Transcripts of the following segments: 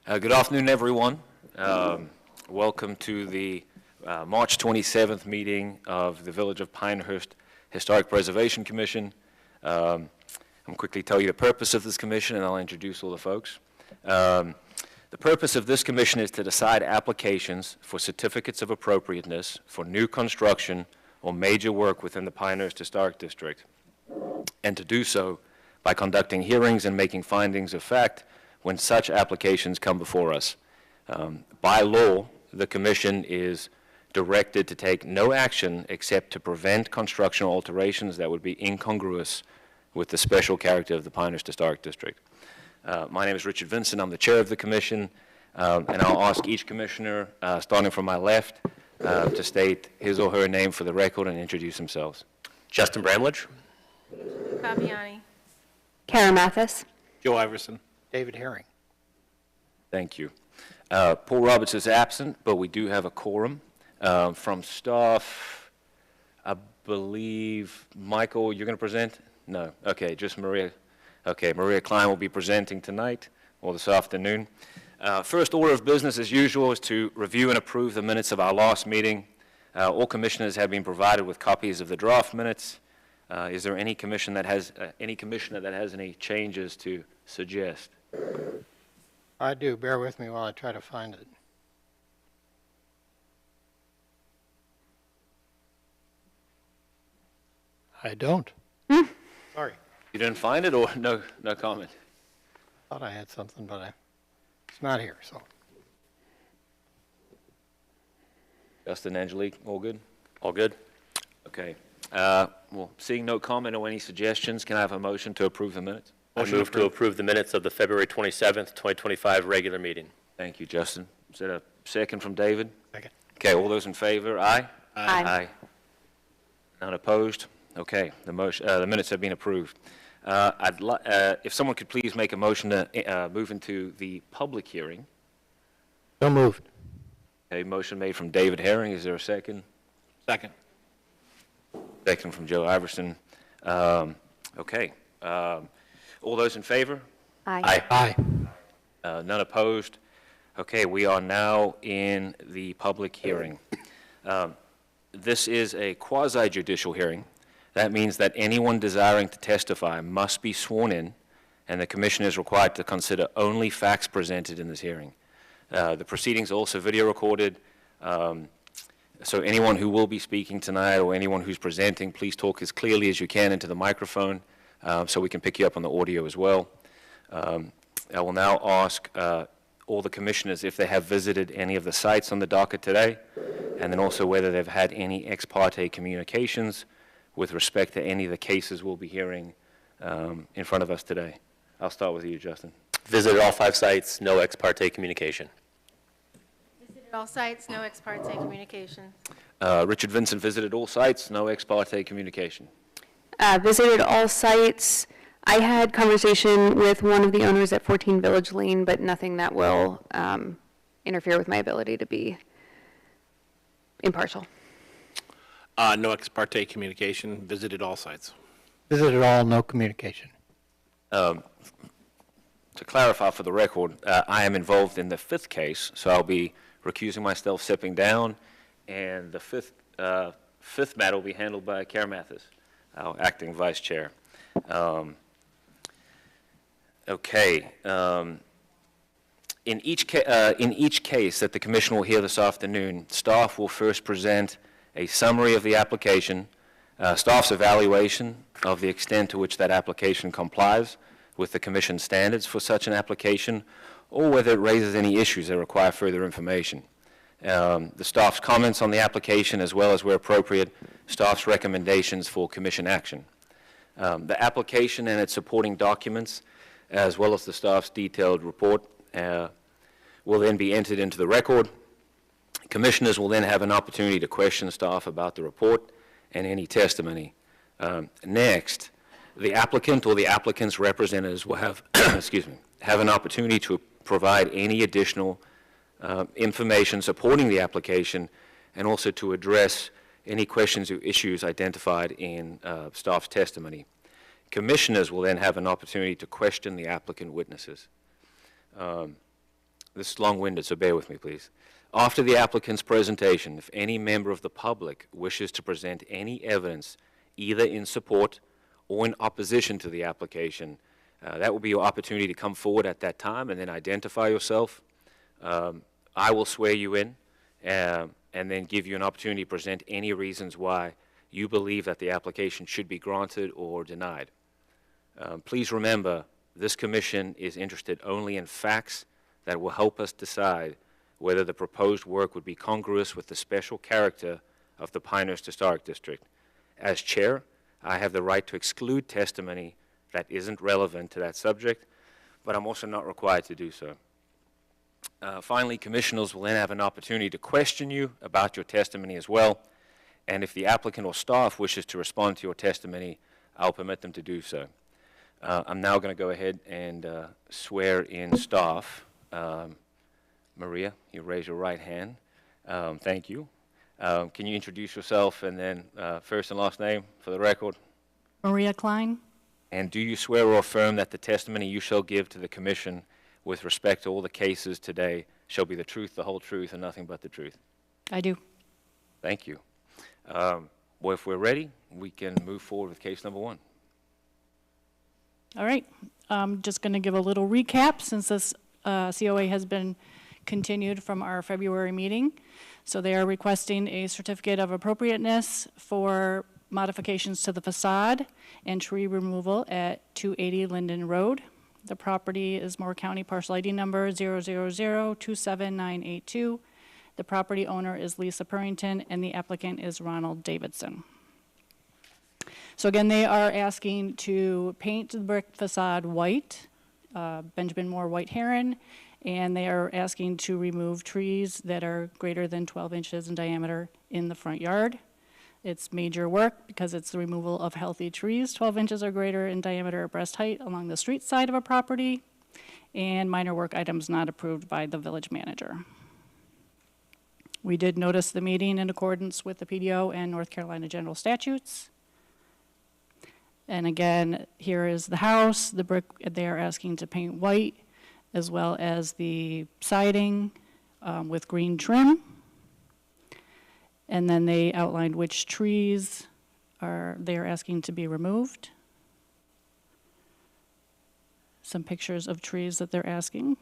Good afternoon, everyone. Welcome to the March 27th meeting of the Village of Pinehurst Historic Preservation Commission. I'm quickly tell you the purpose of this commission, and I'll introduce all the folks. The purpose of this commission is to decide applications for certificates of appropriateness for new construction or major work within the Pinehurst Historic District, and to do so by conducting hearings and making findings of fact when such applications come before us. By law, the Commission is directed to take no action except to prevent construction alterations that would be incongruous with the special character of the Pinehurst Historic District. My name is Richard Vincent. I'm the chair of the Commission, and I'll ask each commissioner, starting from my left, to state his or her name for the record and introduce themselves. Justin Bramlage. Fabiani. Kara Mathis. Joe Iverson. David Herring. Thank you. Paul Roberts is absent, but we do have a quorum. From staff, I believe, Michael, you're going to present? No. Okay, just Maria. Okay, Maria Klein will be presenting tonight or this afternoon. First order of business, as usual, is to review and approve the minutes of our last meeting. All commissioners have been provided with copies of the draft minutes. Is there any commissioner that has any changes to suggest? I do. Bear with me while I try to find it. I don't. Sorry. You didn't find it, or no comment? Thought I had something, but it's not here, so. Justin, Angelique, all good? All good. Okay. Well, seeing no comment or any suggestions, can I have a motion to approve the minutes? I move to approve the minutes of the February 27th, 2025 regular meeting. Thank you, Justin. Is there a second from David? Second. Okay, all those in favor, aye? Aye. Aye. None opposed? Okay, the minutes have been approved. If someone could please make a motion to move into the public hearing. So moved. A motion made from David Herring. Is there a second? Second. Second from Joe Iverson. Okay. All those in favor? Aye. Aye. None opposed? Okay, we are now in the public hearing. This is a quasi-judicial hearing. That means that anyone desiring to testify must be sworn in, and the commission is required to consider only facts presented in this hearing. The proceedings are also video recorded, so anyone who will be speaking tonight or anyone who's presenting, please talk as clearly as you can into the microphone so we can pick you up on the audio as well. I will now ask all the commissioners if they have visited any of the sites on the docket today, and then also whether they've had any ex parte communications with respect to any of the cases we'll be hearing in front of us today. I'll start with you, Justin. Visited all 5 sites, no ex parte communication. Visited all sites, no ex parte communication. Richard Vincent visited all sites, no ex parte communication. Visited all sites. I had conversation with one of the owners at 14 Village Lane, but nothing that will interfere with my ability to be impartial. No ex parte communication. Visited all sites. Visited all, no communication. To clarify for the record, I am involved in the 5th case, so I'll be recusing myself, stepping down, and the 5th matter will be handled by Kara Mathis, our acting vice chair. Okay. In each case that the commission will hear this afternoon, staff will first present a summary of the application, staff's evaluation of the extent to which that application complies with the commission standards for such an application, or whether it raises any issues that require further information. The staff's comments on the application, as well as, where appropriate, staff's recommendations for commission action. The application and its supporting documents, as well as the staff's detailed report, will then be entered into the record. Commissioners will then have an opportunity to question staff about the report and any testimony. Next, the applicant or the applicant's representatives will have, have an opportunity to provide any additional information supporting the application, and also to address any questions or issues identified in staff's testimony. Commissioners will then have an opportunity to question the applicant witnesses. This is long-winded, so bear with me, please. After the applicant's presentation, if any member of the public wishes to present any evidence either in support or in opposition to the application, that will be your opportunity to come forward at that time and then identify yourself. I will swear you in and then give you an opportunity to present any reasons why you believe that the application should be granted or denied. Please remember, this commission is interested only in facts that will help us decide whether the proposed work would be congruous with the special character of the Pinehurst Historic District. As chair, I have the right to exclude testimony that isn't relevant to that subject, but I'm also not required to do so. Finally, commissioners will then have an opportunity to question you about your testimony as well, and if the applicant or staff wishes to respond to your testimony, I'll permit them to do so. I'm now going to go ahead and swear in staff. Maria, you raise your right hand. Thank you. Can you introduce yourself and then first and last name for the record? Maria Klein. And do you swear or affirm that the testimony you shall give to the commission with respect to all the cases today shall be the truth, the whole truth, and nothing but the truth? I do. Thank you. Well, if we're ready, we can move forward with case number 1. All right. I'm just going to give a little recap since this COA has been continued from our February meeting. So they are requesting a certificate of appropriateness for modifications to the facade and tree removal at 280 Linden Road. The property is Moore County parcel ID number 000-27982. The property owner is Lisa Purrington, and the applicant is Ronald Davidson. So again, they are asking to paint the brick facade white, Benjamin Moore White Heron, and they are asking to remove trees that are greater than 12 inches in diameter in the front yard. It's major work because it's the removal of healthy trees 12 inches or greater in diameter or breast height along the street side of a property, and minor work items not approved by the village manager. We did notice the meeting in accordance with the PDO and North Carolina general statutes. And again, here is the house. The brick they are asking to paint white, as well as the siding with green trim. And then they outlined which trees they are asking to be removed. Some pictures of trees that they're asking.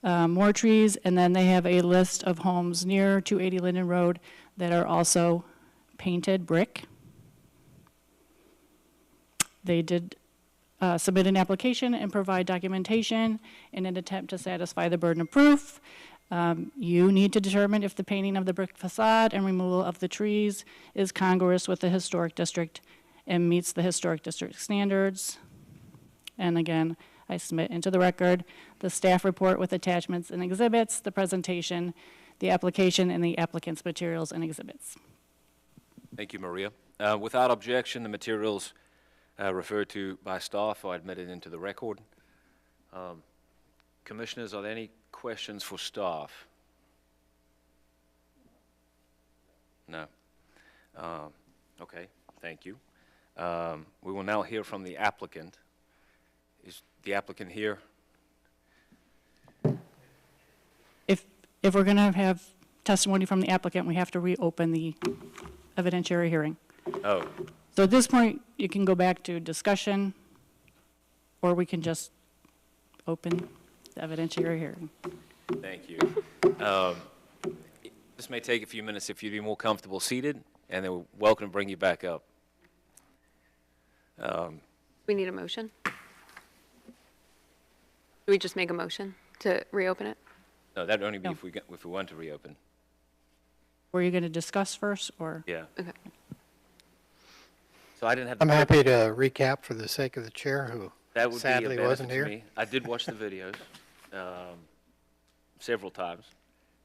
More trees, and then they have a list of homes near 280 Linden Road that are also painted brick. They did submit an application and provide documentation in an attempt to satisfy the burden of proof. You need to determine if the painting of the brick facade and removal of the trees is congruous with the historic district and meets the historic district standards. And again, I submit into the record the staff report with attachments and exhibits, the presentation, the application, and the applicant's materials and exhibits. Thank you, Maria. Without objection, the materials referred to by staff are admitted into the record. Commissioners, are there any questions for staff? No. Okay, thank you. We will now hear from the applicant. Is the applicant here? If we're going to have testimony from the applicant, we have to reopen the evidentiary hearing. Oh, So at this point, you can go back to discussion, or we can just open the evidentiary hearing. thank you. This may take a few minutes if you'd be more comfortable seated, and then we're welcome to bring you back up. We need a motion? Do we just make a motion to reopen it? No, that'd only be No. if we want to reopen. Were you going to discuss first, or? Yeah. Okay. So I didn't have. I'm happy to recap for the sake of the chair, who That would be a sadly benefit wasn't to here. me. I did watch the videos several times.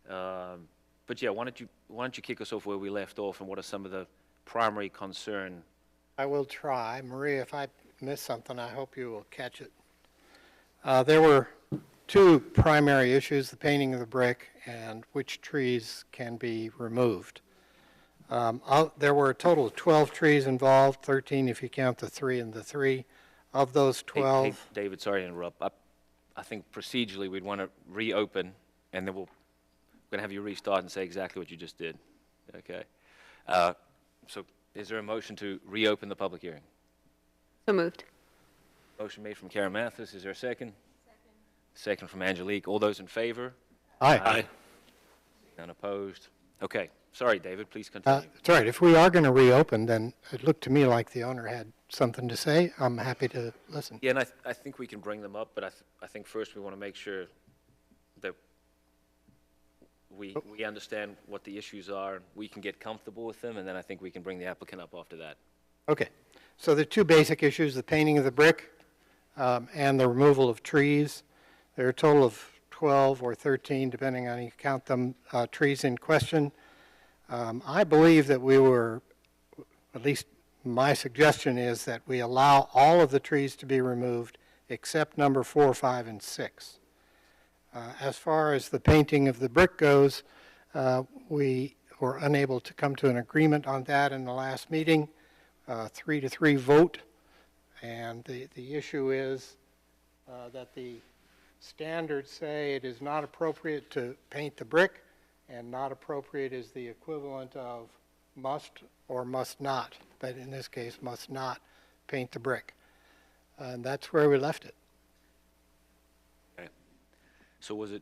But yeah, why don't you kick us off where we left off, and what are some of the primary concern? I will try. Maria, if I miss something, I hope you will catch it. There were two primary issues, the painting of the brick and which trees can be removed. There were a total of 12 trees involved, 13 if you count the 3 and the 3. Of those 12, Hey, David, sorry to interrupt. I think procedurally, we'd want to reopen, and then we're going to have you restart and say exactly what you just did. Okay? So is there a motion to reopen the public hearing? So moved. Motion made from Karen Mathis. Is there a second? Second from Angelique. All those in favor? Aye. None opposed? Okay. Sorry, David, please continue. That's all right. If we are going to reopen, then it looked to me like the owner had something to say. I'm happy to listen. Yeah, and I think we can bring them up, but I think first we want to make sure that we understand what the issues are, we can get comfortable with them, and then I think we can bring the applicant up after that. Okay. So the two basic issues, the painting of the brick and the removal of trees. There are a total of 12 or 13, depending on how you count them, trees in question. I believe that we were, at least my suggestion is that we allow all of the trees to be removed except number 4, 5, and 6. As far as the painting of the brick goes, we were unable to come to an agreement on that in the last meeting, 3-3 vote. And the issue is that the standards say it is not appropriate to paint the brick, and not appropriate is the equivalent of must or must not, but in this case, must not paint the brick. And that's where we left it. Okay. So was it,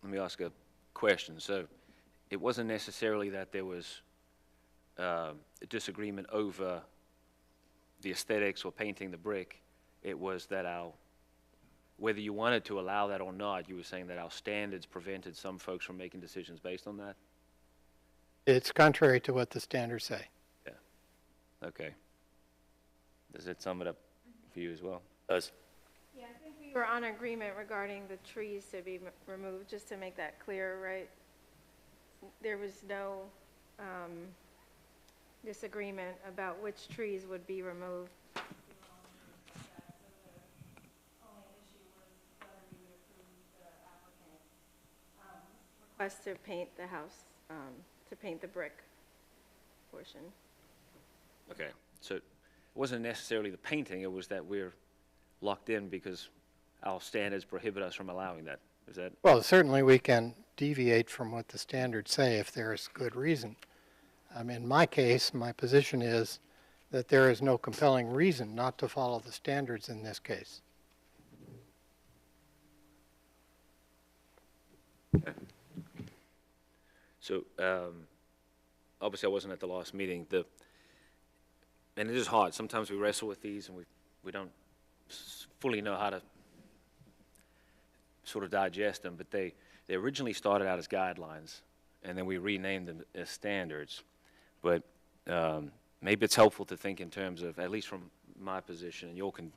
let me ask a question. So it wasn't necessarily that there was a disagreement over the aesthetics or painting the brick. It was that whether you wanted to allow that or not, you were saying that our standards prevented some folks from making decisions based on that? It's contrary to what the standards say. Yeah. Okay. Does that sum it up for you as well? Does. Yeah, I think we were on agreement regarding the trees to be removed, just to make that clear, right? There was no disagreement about which trees would be removed. Request to paint the house, to paint the brick portion. Okay. So it wasn't necessarily the painting, it was that we're locked in because our standards prohibit us from allowing that. Is that? Well, certainly we can deviate from what the standards say if there is good reason. In my case, my position is that there is no compelling reason not to follow the standards in this case. So, obviously I wasn't at the last meeting, and it is hard. Sometimes we wrestle with these and we don't fully know how to sort of digest them, but they originally started out as guidelines, and then we renamed them as standards. But maybe it's helpful to think in terms of, at least from my position, and you all can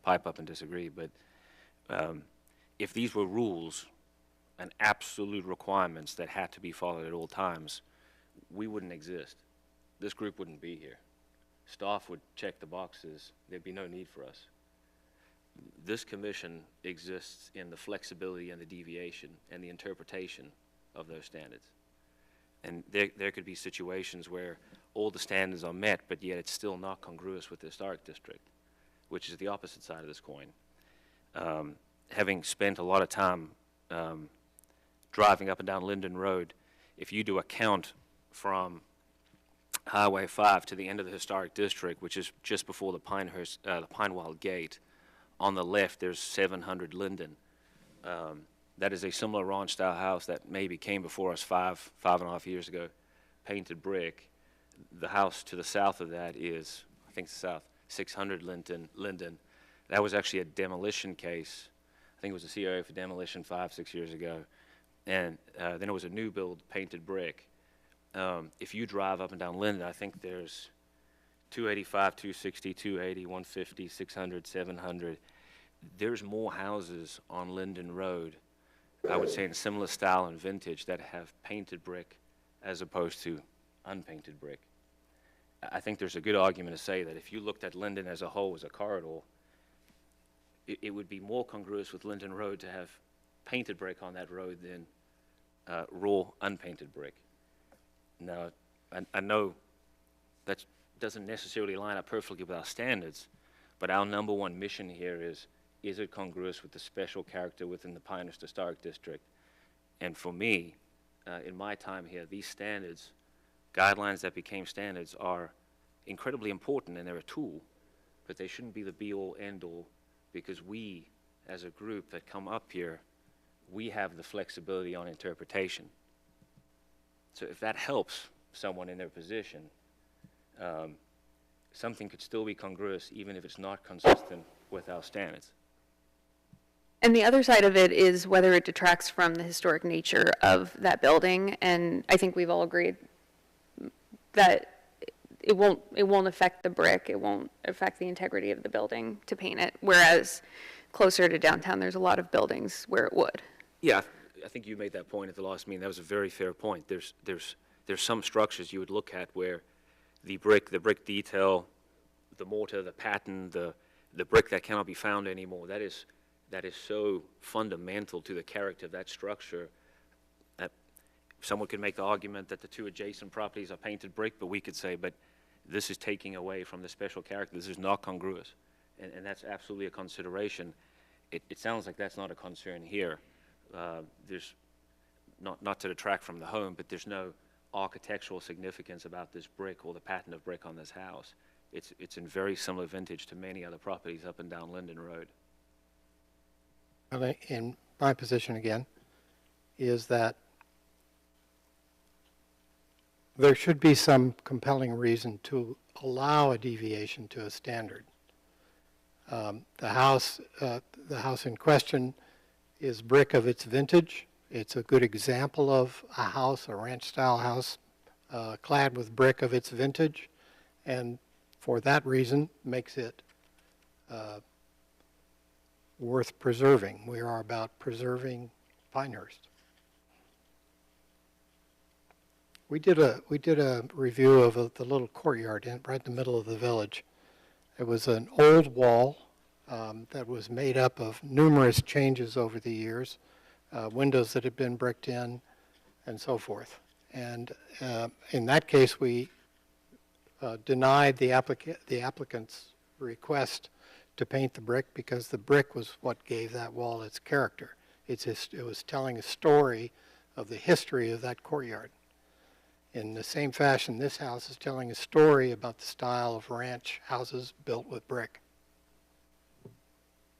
pipe up and disagree, but if these were rules and absolute requirements that had to be followed at all times, we wouldn't exist. This group wouldn't be here. Staff would check the boxes. There'd be no need for us. This commission exists in the flexibility and the deviation and the interpretation of those standards. And there could be situations where all the standards are met, but yet it's still not congruous with the historic district, which is the opposite side of this coin. Having spent a lot of time driving up and down Linden Road, if you do a count from Highway 5 to the end of the historic district, which is just before the Pinewild Gate, on the left there's 700 Linden. That is a similar ranch-style house that maybe came before us five and a half years ago, painted brick. The house to the south of that is, I think it's south, 600 Linden. That was actually a demolition case. I think it was a COA for demolition 5-6 years ago. And then it was a new build painted brick. If you drive up and down Linden, I think there's 285, 260, 280, 150, 600, 700. There's more houses on Linden Road, I would say in similar style and vintage, that have painted brick as opposed to unpainted brick. I think there's a good argument to say that if you looked at Linden as a whole, as a corridor, it would be more congruous with Linden Road to have painted brick on that road than raw unpainted brick. Now, I know that doesn't necessarily line up perfectly with our standards, but our number one mission here is is it congruous with the special character within the Pinehurst Historic District? And for me, in my time here, these standards, guidelines that became standards, are incredibly important, and they're a tool, but they shouldn't be the be-all, end-all, because we, as a group that come up here, we have the flexibility on interpretation. So if that helps someone in their position, something could still be congruous even if it's not consistent with our standards. And the other side of it is whether it detracts from the historic nature of that building. And I think we've all agreed that it won't affect the brick, it won't affect the integrity of the building to paint it. Whereas closer to downtown, there's a lot of buildings where it would. Yeah, I think you made that point at the last meeting. That was a very fair point. There's some structures you would look at where the brick detail, the mortar, the pattern, the brick that cannot be found anymore, that is so fundamental to the character of that structure that someone could make the argument that the two adjacent properties are painted brick, but we could say, but this is taking away from the special character. This is not congruous. And that's absolutely a consideration. It sounds like that's not a concern here. There's, not to detract from the home, but there's no architectural significance about this brick or the pattern of brick on this house. It's in very similar vintage to many other properties up and down Linden Road. Well, in my position again, is that there should be some compelling reason to allow a deviation to a standard. The house in question is brick of its vintage. It's a good example of a house, a ranch-style house, clad with brick of its vintage, and for that reason makes it worth preserving. We are about preserving Pinehurst. We did a review of the little courtyard right in the middle of the village. It was an old wall that was made up of numerous changes over the years, windows that had been bricked in, and so forth. And in that case, we denied the applicant's request to paint the brick because the brick was what gave that wall its character. It was telling a story of the history of that courtyard. In the same fashion, this house is telling a story about the style of ranch houses built with brick.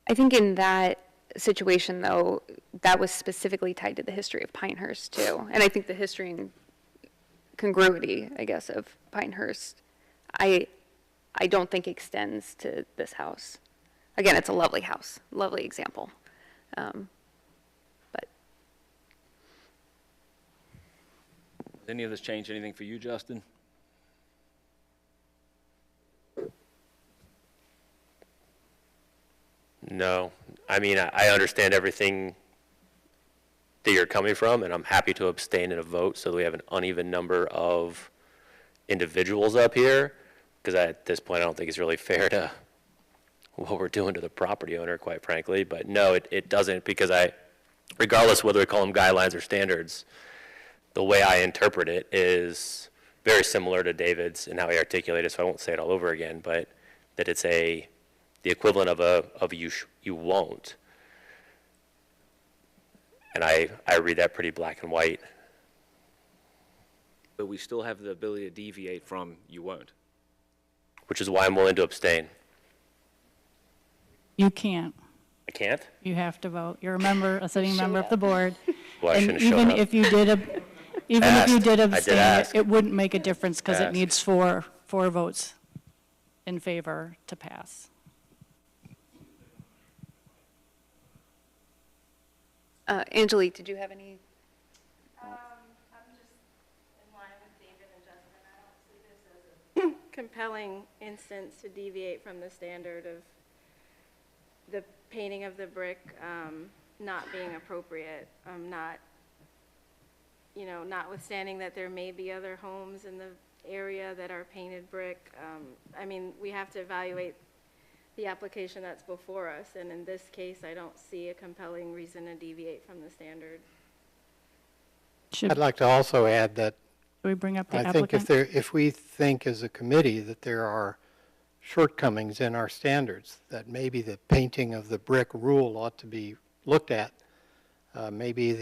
I think in that situation, though, that was specifically tied to the history of Pinehurst, too. And I think the history and congruity, I guess, of Pinehurst, I don't think extends to this house. Again, it's a lovely house, lovely example. But Does any of this change anything for you, Justin? No. I mean, I understand everything that you're coming from, and I'm happy to abstain in a vote so that we have an uneven number of individuals up here, because at this point, I don't think it's really fair to what we're doing to the property owner, quite frankly. But no, it doesn't, because regardless whether we call them guidelines or standards, the way I interpret it is very similar to David's and how he articulated, so I won't say it all over again, but that it's the equivalent of a you won't. And I read that pretty black and white. But we still have the ability to deviate from you won't. Which is why I'm willing to abstain. You can't. I can't? You have to vote. You're a sitting member of the board. Well, I And shouldn't have shown even up. if you did, even if you Asked. did I did abstain, ask. it wouldn't make a difference because it Asked. needs four votes in favor to pass. Angelique, did you have any? I'm just in line with David and Justin. I don't see this as a compelling instance to deviate from the standard of the painting of the brick not being appropriate. Notwithstanding that there may be other homes in the area that are painted brick. I mean, we have to evaluate the application that's before us, and in this case, I don't see a compelling reason to deviate from the standard. Should I'd like to also add that we bring up the I think applicant? if we think as a committee that there are shortcomings in our standards, that maybe the painting of the brick rule ought to be looked at. Maybe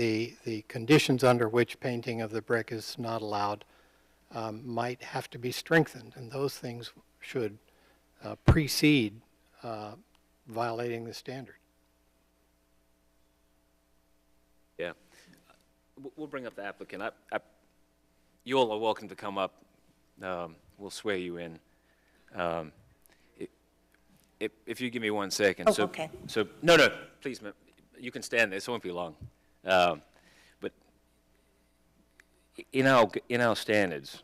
the conditions under which painting of the brick is not allowed might have to be strengthened, and those things should precede violating the standard. Yeah. We'll bring up the applicant. You all are welcome to come up. We'll swear you in. If you give me 1 second. Oh, okay. So, no, please, ma'am, you can stand there. It won't be long. But in our standards,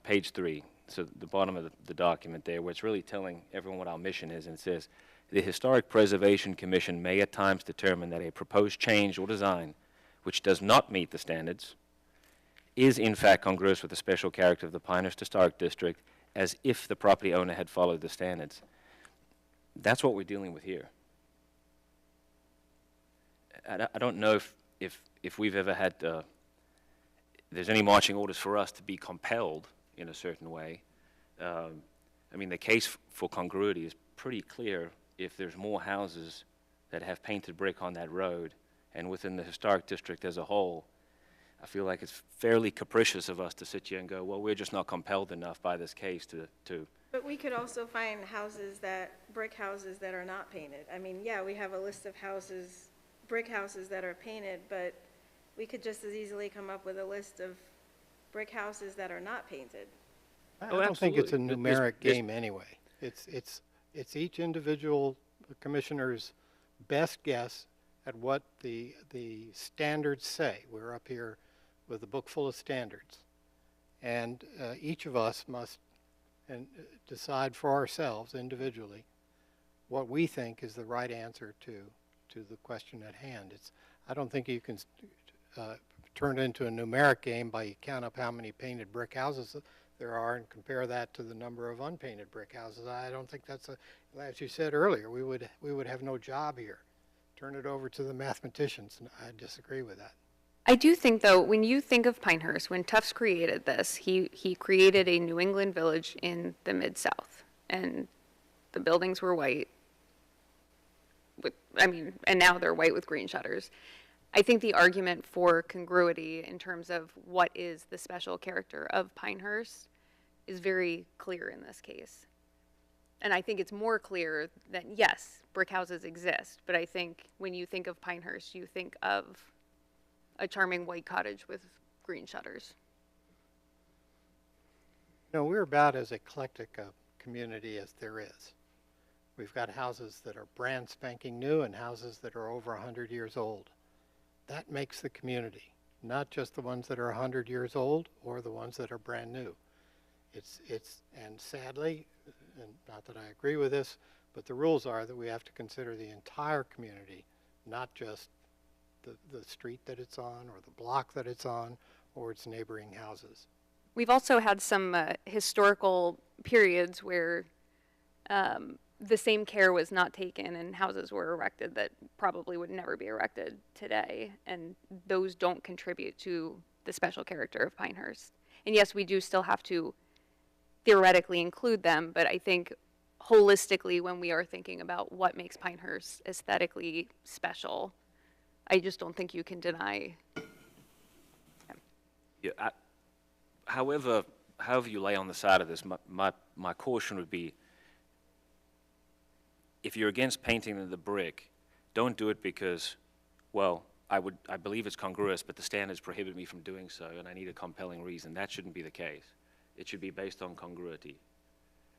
page 3, so the bottom of the document there, where it's really telling everyone what our mission is, and it says, the Historic Preservation Commission may at times determine that a proposed change or design which does not meet the standards is in fact congruous with the special character of the Pinehurst Historic District, as if the property owner had followed the standards. That's what we're dealing with here. I don't know if we've ever had, there's any marching orders for us to be compelled in a certain way. I mean, the case for congruity is pretty clear if there's more houses that have painted brick on that road, and within the historic district as a whole, I feel like it's fairly capricious of us to sit here and go, well, we're just not compelled enough by this case to But we could also find brick houses that are not painted. I mean, yeah, we have a list of houses, brick houses that are painted, but we could just as easily come up with a list of brick houses that are not painted. I Oh, don't think it's a absolutely. numeric game anyway. It's each individual commissioner's best guess at what the standards say. We're up here with a book full of standards. And each of us must decide for ourselves individually what we think is the right answer to the question at hand. I don't think you can turn it into a numeric game by you count up how many painted brick houses there are and compare that to the number of unpainted brick houses. I don't think that's as you said earlier, we would have no job here. Turn it over to the mathematicians, and I disagree with that. I do think, though, when you think of Pinehurst, when Tufts created this, he created a New England village in the Mid-South, and the buildings were white. And now they're white with green shutters. I think the argument for congruity in terms of what is the special character of Pinehurst is very clear in this case. And I think it's more clear that, yes, brick houses exist, but I think when you think of Pinehurst, you think of a charming white cottage with green shutters. No, we're about as eclectic a community as there is. We've got houses that are brand spanking new and houses that are over 100 years old. That makes the community, not just the ones that are 100 years old or the ones that are brand new. And sadly, and not that I agree with this, but the rules are that we have to consider the entire community, not just the street that it's on or the block that it's on or its neighboring houses. We've also had some historical periods where the same care was not taken and houses were erected that probably would never be erected today, and those don't contribute to the special character of Pinehurst. And yes, we do still have to theoretically include them, but I think holistically when we are thinking about what makes Pinehurst aesthetically special, I just don't think you can deny. Yeah, however you lay on the side of this, my caution would be, if you're against painting the brick, don't do it because, well, I believe it's congruous, but the standards prohibit me from doing so, and I need a compelling reason. That shouldn't be the case. It should be based on congruity.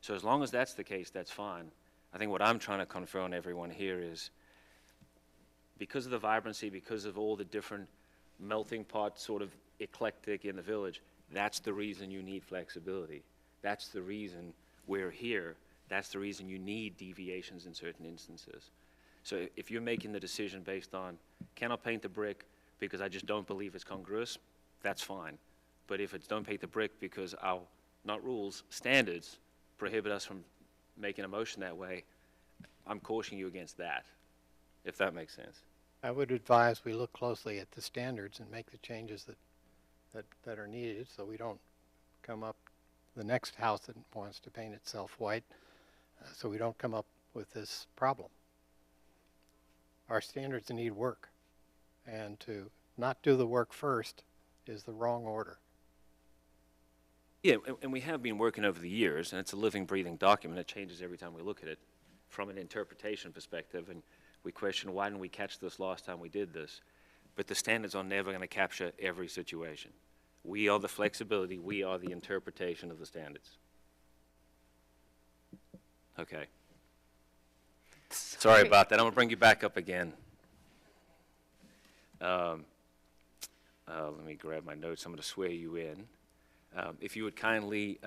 So as long as that's the case, that's fine. I think what I'm trying to confer on everyone here is, because of the vibrancy, because of all the different melting pot sort of eclectic in the village, that's the reason you need flexibility. That's the reason we're here. That's the reason you need deviations in certain instances. So if you're making the decision based on, can I paint the brick because I just don't believe it's congruous, that's fine. But if it's don't paint the brick because our, not rules, standards prohibit us from making a motion that way, I'm cautioning you against that, if that makes sense. I would advise we look closely at the standards and make the changes that are needed so we don't come up the next house that wants to paint itself white so we don't come up with this problem. Our standards need work, and to not do the work first is the wrong order. Yeah, and we have been working over the years, and it's a living, breathing document. It changes every time we look at it from an interpretation perspective, and we question, why didn't we catch this last time we did this? But the standards are never going to capture every situation. We are the flexibility, we are the interpretation of the standards. Okay. Sorry about that. I'm going to bring you back up again. Let me grab my notes. I'm going to swear you in. If you would kindly,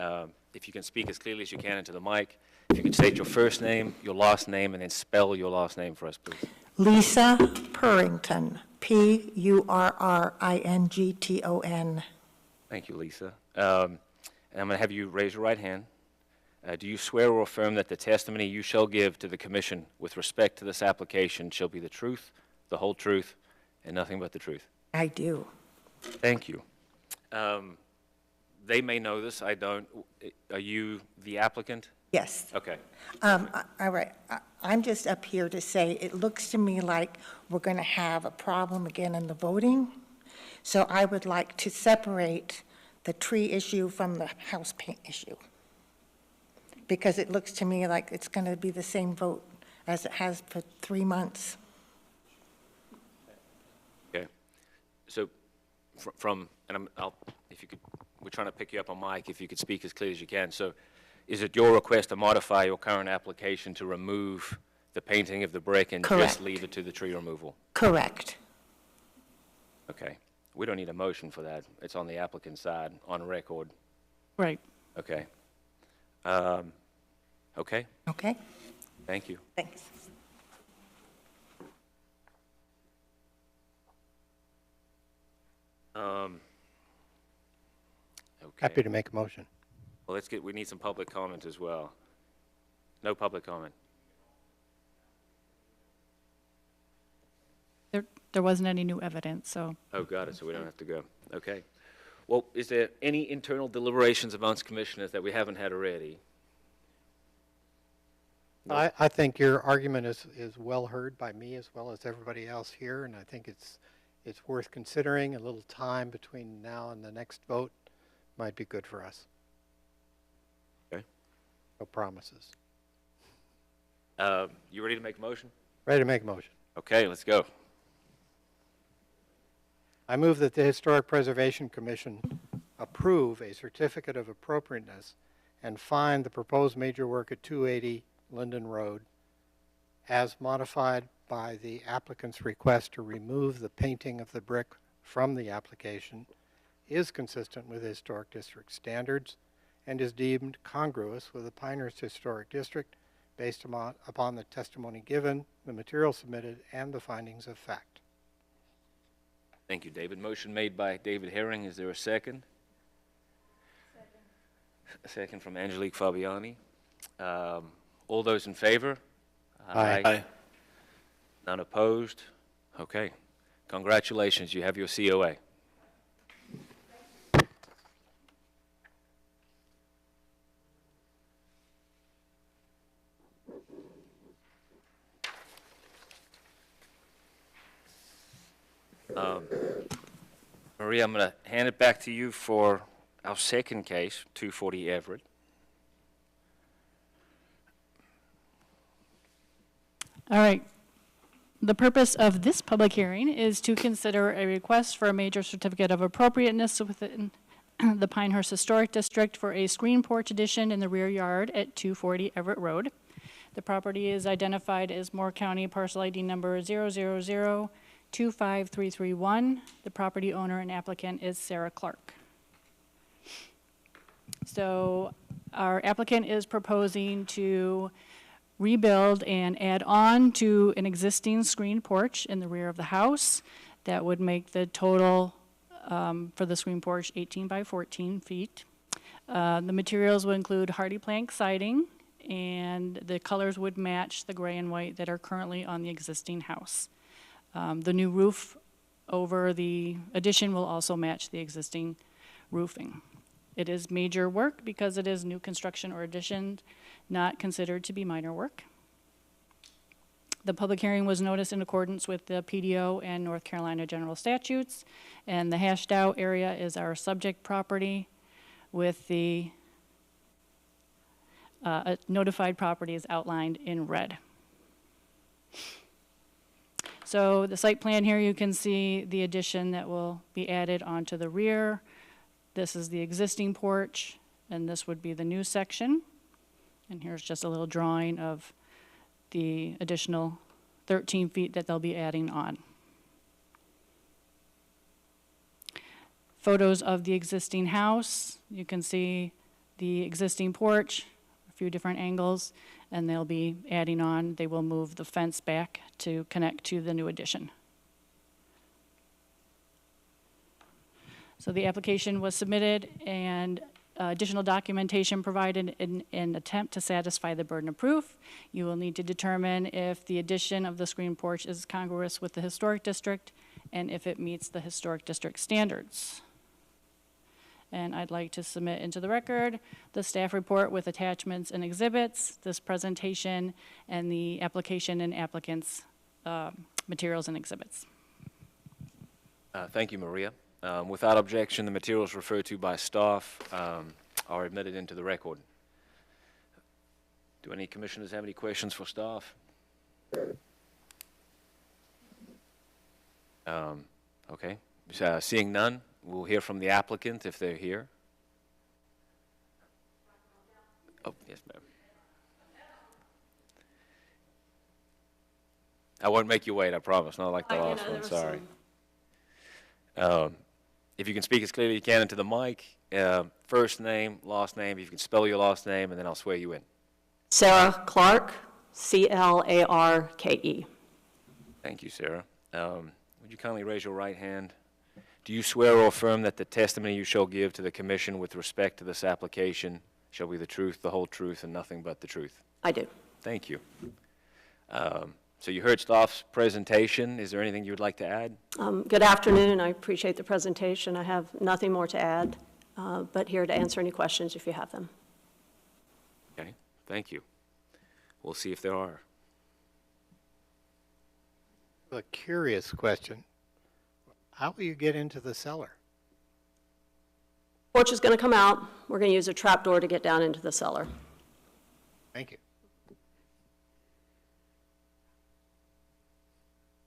if you can speak as clearly as you can into the mic, if you could state your first name, your last name, and then spell your last name for us, please. Lisa Purrington, Purrington. Thank you, Lisa. And I'm going to have you raise your right hand. Do you swear or affirm that the testimony you shall give to the commission with respect to this application shall be the truth, the whole truth, and nothing but the truth? I do. Thank you. They may know this, I don't. Are you the applicant? Yes. Okay. All right. I'm just up here to say, it looks to me like we're going to have a problem again in the voting. So I would like to separate the tree issue from the house paint issue, because it looks to me like it's going to be the same vote as it has for 3 months. Okay. So from, and if you could, we're trying to pick you up on mic, if you could speak as clear as you can. So is it your request to modify your current application to remove the painting of the brick and just Correct. leave it to the tree removal? Correct. Okay. We don't need a motion for that. It's on the applicant's side, on record. Right. Okay. Okay, Okay? thank you. Thanks. Okay. Happy to make a motion. Well, we need some public comment as well. No public comment. There wasn't any new evidence, so. Oh, got it, so we don't have to go. Okay. Well, is there any internal deliberations amongst commissioners that we haven't had already? No. I think your argument is well heard by me as well as everybody else here, and I think it's worth considering. A little time between now and the next vote might be good for us. Okay. No promises. You ready to make a motion? Ready to make a motion. Okay, let's go. I move that the Historic Preservation Commission approve a certificate of appropriateness and find the proposed major work at 280 Linden Road as modified by the applicant's request to remove the painting of the brick from the application is consistent with Historic District standards and is deemed congruous with the Pinehurst Historic District based upon the testimony given, the material submitted, and the findings of fact. Thank you, David. Motion made by David Herring. Is there a second? Second. A second from Angelique Fabiani. All those in favor? Aye. Aye. None opposed? Okay. Congratulations, you have your COA. Maria, I'm going to hand it back to you for our second case, 240 Everett. All right. The purpose of this public hearing is to consider a request for a major certificate of appropriateness within the Pinehurst Historic District for a screen porch addition in the rear yard at 240 Everett Road. The property is identified as Moore County parcel ID number 000-25331. The property owner and applicant is Sarah Clark. So our applicant is proposing to rebuild and add on to an existing screen porch in the rear of the house. That would make the total for the screen porch 18 by 14 feet. The materials would include hardy plank siding, and the colors would match the gray and white that are currently on the existing house. The new roof over the addition will also match the existing roofing. It is major work because it is new construction or addition, not considered to be minor work. The public hearing was noticed in accordance with the PDO and North Carolina general statutes, and the hashed out area is our subject property with the notified properties outlined in red. So the site plan here, you can see the addition that will be added onto the rear. This is the existing porch, and this would be the new section. And here's just a little drawing of the additional 13 feet that they'll be adding on. Photos of the existing house. You can see the existing porch, a few different angles, and they'll be adding on. They will move the fence back to connect to the new addition. So the application was submitted and additional documentation provided in an attempt to satisfy the burden of proof. You will need to determine if the addition of the screen porch is congruous with the historic district and if it meets the historic district standards. And I'd like to submit into the record the staff report with attachments and exhibits, this presentation, and the application and applicants' materials and exhibits. Thank you, Maria. Without objection, the materials referred to by staff are admitted into the record. Do any commissioners have any questions for staff? Okay. Seeing none, we'll hear from the applicant if they're here. Oh, yes, ma'am. I won't make you wait, I promise, not like the last one, sorry. If you can speak as clearly as you can into the mic, first name, last name, if you can spell your last name, and then I'll swear you in. Sarah Clarke, C-L-A-R-K-E. Thank you, Sarah. Would you kindly raise your right hand? Do you swear or affirm that the testimony you shall give to the commission with respect to this application shall be the truth, the whole truth, and nothing but the truth? I do. Thank you. So you heard staff's presentation. Is there anything you would like to add? Good afternoon. I appreciate the presentation. I have nothing more to add, but here to answer any questions if you have them. Okay, thank you. We'll see if there are. A curious question. How will you get into the cellar? Porch is going to come out. We're going to use a trap door to get down into the cellar. Thank you.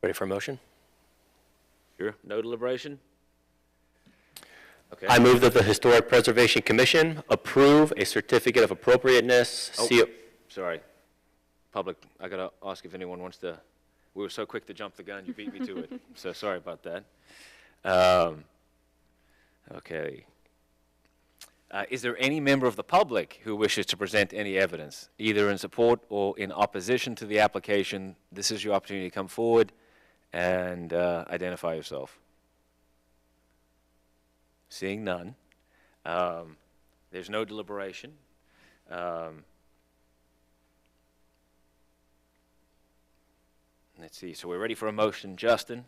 Ready for a motion? Sure. No deliberation? Okay. I move that the Historic Preservation Commission approve a certificate of appropriateness. Sorry. Public, I got to ask if anyone wants to, we were so quick to jump the gun, you beat me to it. So sorry about that. Okay. Is there any member of the public who wishes to present any evidence, either in support or in opposition to the application? This is your opportunity to come forward and identify yourself. Seeing none. There's no deliberation. Let's see, so we're ready for a motion. Justin,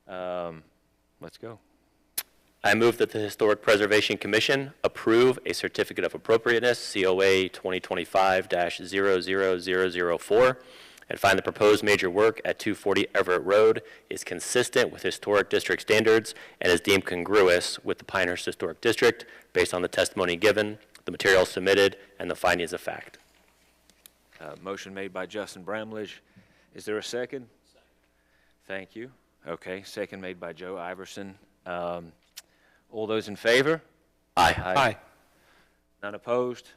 let's go. I move that the Historic Preservation Commission approve a certificate of appropriateness, COA 2025-00004, and find the proposed major work at 240 Everett Road is consistent with historic district standards and is deemed congruous with the Pinehurst Historic District based on the testimony given, the materials submitted, and the findings of fact. Motion made by Justin Bramlage. Is there a second? Thank you. Okay, second made by Joe Iverson. All those in favor? Aye. Aye. None opposed?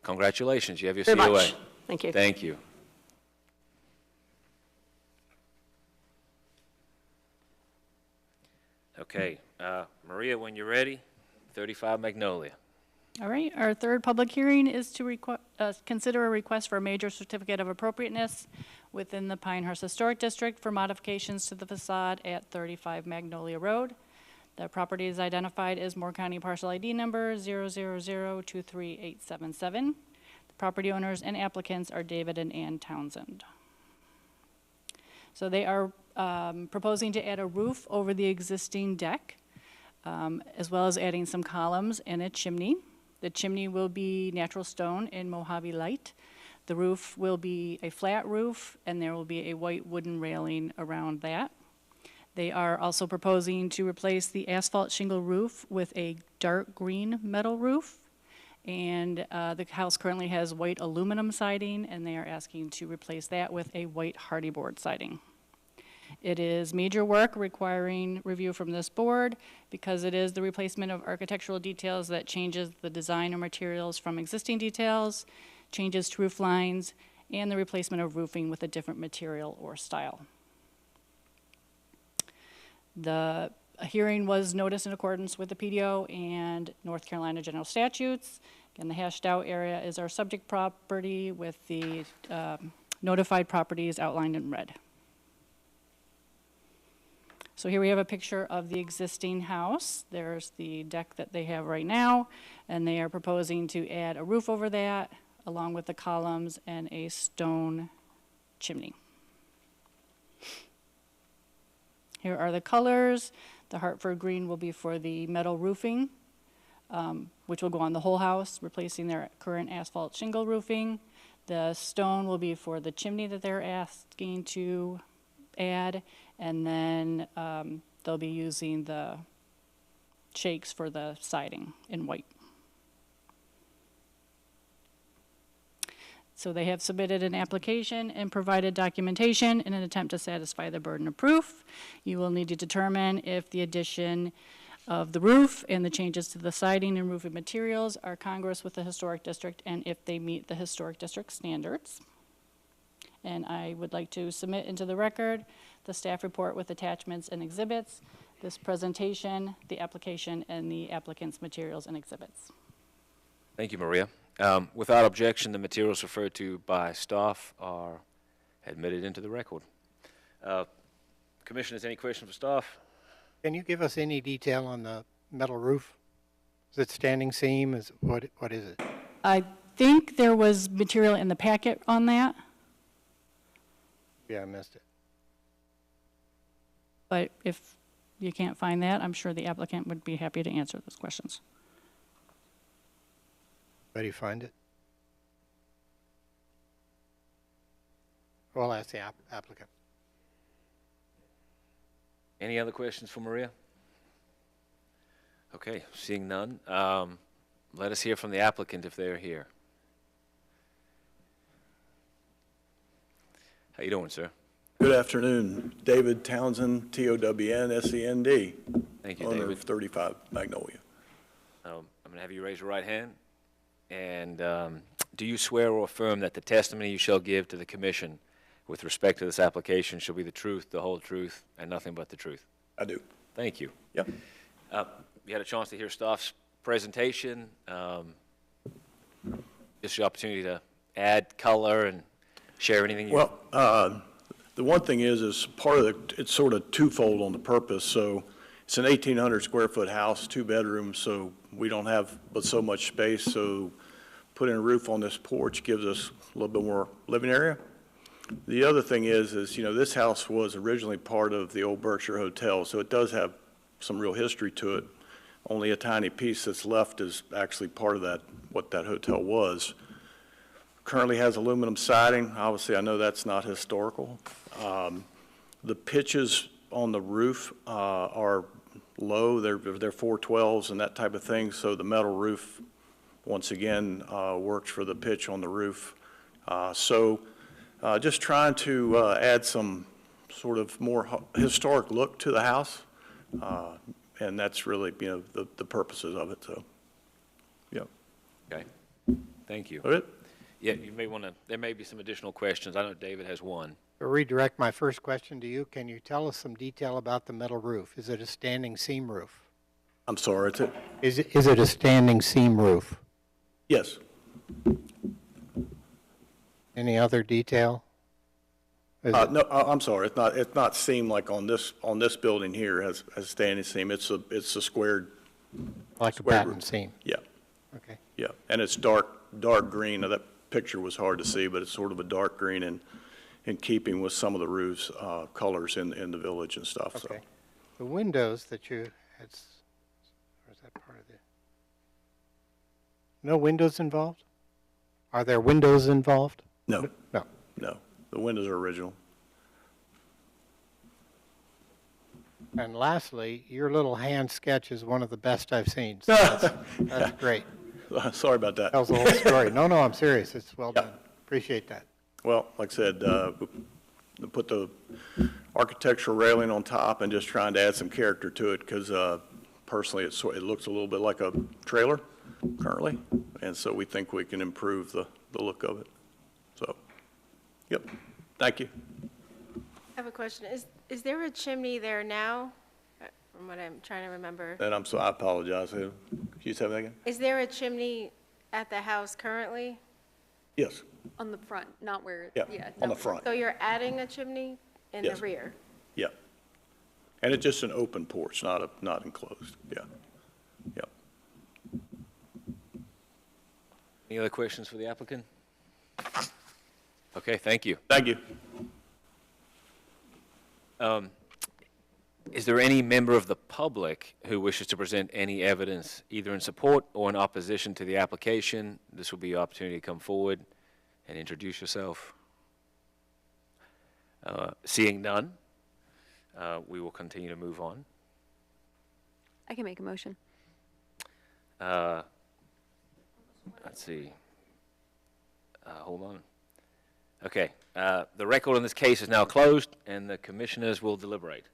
Congratulations, you have your Very COA. much. Thank you. Thank you. Okay, Maria, when you're ready, 35 Magnolia. All right, our third public hearing is to consider a request for a major certificate of appropriateness within the Pinehurst Historic District for modifications to the facade at 35 Magnolia Road. The property is identified as Moore County Parcel ID number 000-23877. The property owners and applicants are David and Ann Townsend. So they are proposing to add a roof over the existing deck. as well as adding some columns and a chimney. The chimney will be natural stone in Mojave Light. The roof will be a flat roof, and there will be a white wooden railing around that. They are also proposing to replace the asphalt shingle roof with a dark green metal roof. And the house currently has white aluminum siding, and they are asking to replace that with a white hardy board siding. It is major work requiring review from this board because it is the replacement of architectural details that changes the design or materials from existing details, changes to roof lines, and the replacement of roofing with a different material or style. The hearing was noticed in accordance with the PDO and North Carolina general statutes. Again, the hashed out area is our subject property with the notified properties outlined in red. So here we have a picture of the existing house. There's the deck that they have right now, and they are proposing to add a roof over that, along with the columns and a stone chimney. Here are the colors. The Hartford green will be for the metal roofing, which will go on the whole house, replacing their current asphalt shingle roofing. The stone will be for the chimney that they're asking to add, and then they'll be using the shakes for the siding in white. So they have submitted an application and provided documentation in an attempt to satisfy the burden of proof. You will need to determine if the addition of the roof and the changes to the siding and roofing materials are congruous with the historic district and if they meet the historic district standards. And I would like to submit into the record the staff report with attachments and exhibits, this presentation, the application, and the applicant's materials and exhibits. Thank you, Maria. Without objection, the materials referred to by staff are admitted into the record. Commissioners, any questions for staff? Can you give us any detail on the metal roof? Is it standing seam? What is it? I think there was material in the packet on that, Yeah, I missed it. but if you can't find that, I'm sure the applicant would be happy to answer those questions. Where do you find it? Well, ask the applicant. Any other questions for Maria? Okay, seeing none, let us hear from the applicant if they're here. How you doing, sir? Good afternoon. David Townsend, T-O-W-N-S-E-N-D. Thank you, Owner David. of 35 Magnolia. I'm going to have you raise your right hand. And do you swear or affirm that the testimony you shall give to the commission with respect to this application shall be the truth, the whole truth, and nothing but the truth? I do. Thank you. Yep. You had a chance to hear staff's presentation. This is your opportunity to add color and share anything you... Well, the one thing is part of it's sort of twofold on the purpose. So it's an 1,800 square foot house, 2 bedrooms, so we don't have but so much space. So putting a roof on this porch gives us a little bit more living area. The other thing is, you know, this house was originally part of the old Berkshire Hotel, so it does have some real history to it. Only a tiny piece that's left is actually part of that, what that hotel was. Currently has aluminum siding. Obviously, I know that's not historical. The pitches on the roof are low. They're 412s and that type of thing, so the metal roof, once again, works for the pitch on the roof. Just trying to add some sort of more historic look to the house, and that's really, you know, the purposes of it, so, yeah. Okay. Thank you. Okay. Yeah, you may want to, there may be some additional questions. I know David has one. To redirect my first question to you, can you tell us some detail about the metal roof? Is it a standing seam roof? I'm sorry, Is it a standing seam roof? yes. Any other detail? No, I'm sorry, it's not seam like on this building here has standing seam. It's a squared, Like a square batten roof. seam? yeah, Okay. yeah. And it's dark green. Now, that picture was hard to see, but it's sort of a dark green and in keeping with some of the roof's colors in the village and stuff, so. Okay. The windows that you had that part of the? No windows involved? Are there windows involved? No, No. no. The windows are original. And lastly, your little hand sketch is one of the best I've seen. So that's great. Sorry about that. Tells the whole story. No, I'm serious. It's well done. Appreciate that. Well, like I said, we put the architectural railing on top and just trying to add some character to it because personally, it looks a little bit like a trailer currently, and so we think we can improve the look of it. So, yep, thank you. I have a question. Is there a chimney there now? From what I'm trying to remember. And I apologize. Could you say that again? Is there a chimney at the house currently? Yes, On the front, not where, yeah, yeah. on no. the front, So you're adding a chimney in the Yes. rear? yeah. And it's just an open porch, not enclosed, yeah. Yep. Any other questions for the applicant? Okay, thank you. Thank you. Is there any member of the public who wishes to present any evidence, either in support or in opposition to the application? This will be your opportunity to come forward and introduce yourself. Seeing none, we will continue to move on. I can make a motion. Let's see. Hold on. Okay, the record in this case is now closed, and the commissioners will deliberate.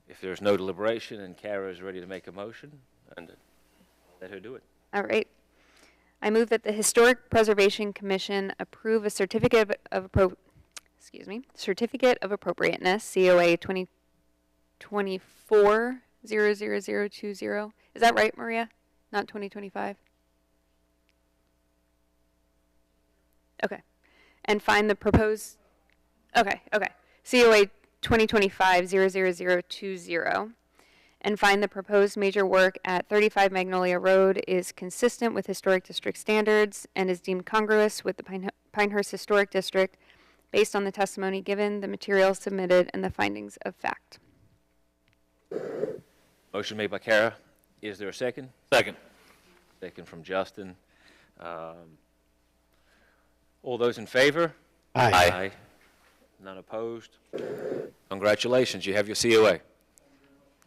If there's no deliberation and Kara is ready to make a motion, and let her do it. All right. I move that the Historic Preservation Commission approve a certificate of certificate of appropriateness, COA 2024-00020. Is that right, Maria? Not 2025? Okay. And find the proposed, okay. COA 2025-00020, and find the proposed major work at 35 Magnolia Road is consistent with Historic District standards and is deemed congruous with the Pinehurst Historic District based on the testimony given, the materials submitted, and the findings of fact. Motion made by Kara. Is there a second? Second. Second from Justin. All those in favor? Aye. None opposed? Congratulations, you have your COA.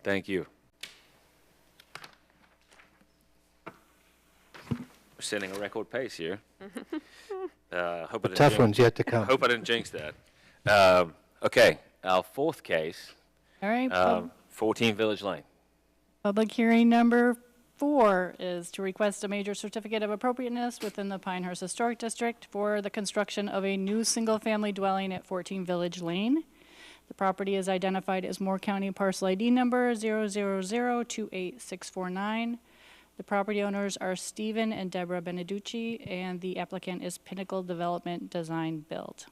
Thank you. We're setting a record pace here. Hope I didn't Tough jinx- one's yet to come. Hope I didn't jinx that. Okay, our fourth case, All right, 14 Village Lane. public hearing number 4 is to request a major certificate of appropriateness within the Pinehurst Historic District for the construction of a new single-family dwelling at 14 Village Lane. The property is identified as Moore County Parcel ID number 000-28649. The property owners are Stephen and Deborah Beneducci, and the applicant is Pinnacle Development Design Build.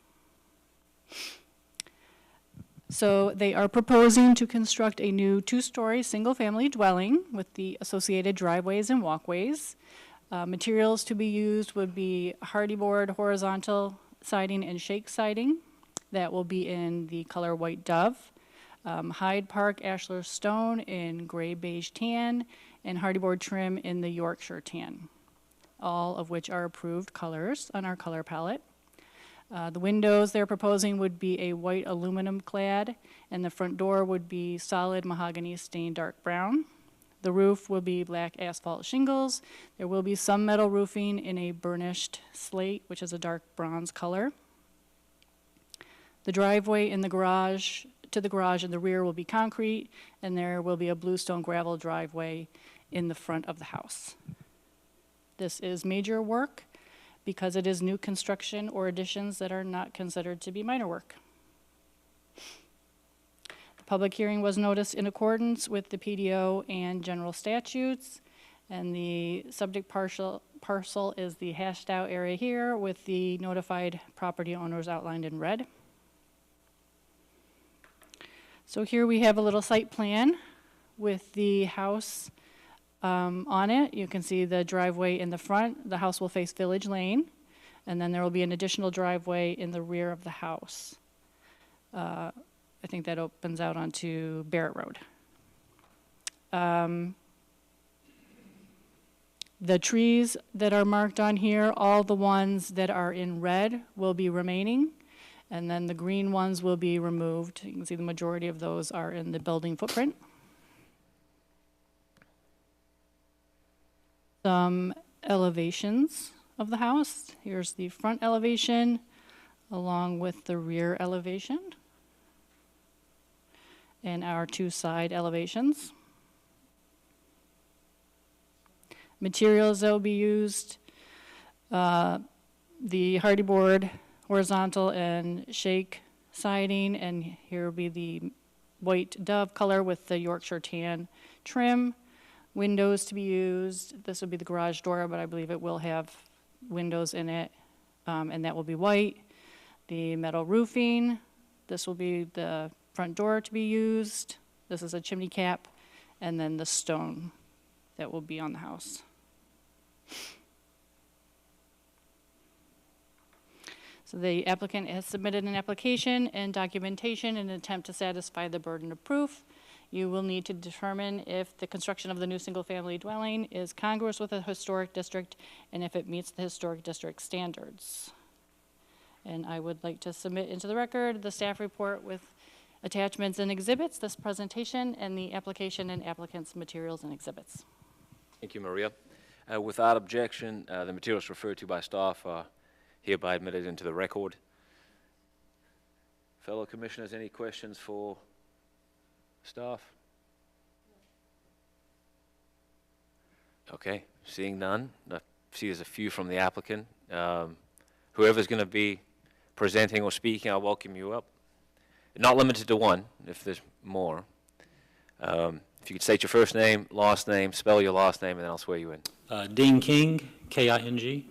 So they are proposing to construct a new 2-story single-family dwelling with the associated driveways and walkways. Materials to be used would be hardy board, horizontal siding, and shake siding. That will be in the color white dove. Hyde Park ashlar stone in gray beige tan, and hardy board trim in the Yorkshire tan, all of which are approved colors on our color palette. The windows they're proposing would be a white aluminum clad, and the front door would be solid mahogany stained dark brown. The roof will be black asphalt shingles. There will be some metal roofing in a burnished slate, which is a dark bronze color. The driveway in the garage, to the garage in the rear will be concrete, and there will be a bluestone gravel driveway in the front of the house. This is major work, because it is new construction or additions that are not considered to be minor work. The public hearing was noticed in accordance with the PDO and general statutes, and the subject parcel is the hashed out area here with the notified property owners outlined in red. So here we have a little site plan with the house on it. You can see the driveway in the front. The house will face Village Lane, and then there will be an additional driveway in the rear of the house. I think that opens out onto Barrett Road. The trees that are marked on here, all the ones that are in red will be remaining, and then the green ones will be removed. You can see the majority of those are in the building footprint. Some elevations of the house. Here's the front elevation along with the rear elevation and our two side elevations. Materials that will be used, the hardy board, horizontal and shake siding, and here will be the white dove color with the Yorkshire tan trim. Windows to be used. This will be the garage door, but I believe it will have windows in it, and that will be white. The metal roofing, this will be the front door to be used. This is a chimney cap, and then the stone that will be on the house. So the applicant has submitted an application and documentation in an attempt to satisfy the burden of proof. You will need to determine if the construction of the new single-family dwelling is congruous with the historic district and if it meets the historic district standards. And I would like to submit into the record the staff report with attachments and exhibits, this presentation, and the application and applicant's materials and exhibits. Thank you, Maria. Without objection, the materials referred to by staff are hereby admitted into the record. Fellow commissioners, any questions for staff? Okay, seeing none. I see there's a few from the applicant. Whoever's going to be presenting or speaking, I'll welcome you up. Not limited to one, if there's more. If you could state your first name, last name, spell your last name, and then I'll swear you in. Dean King, K-I-N-G.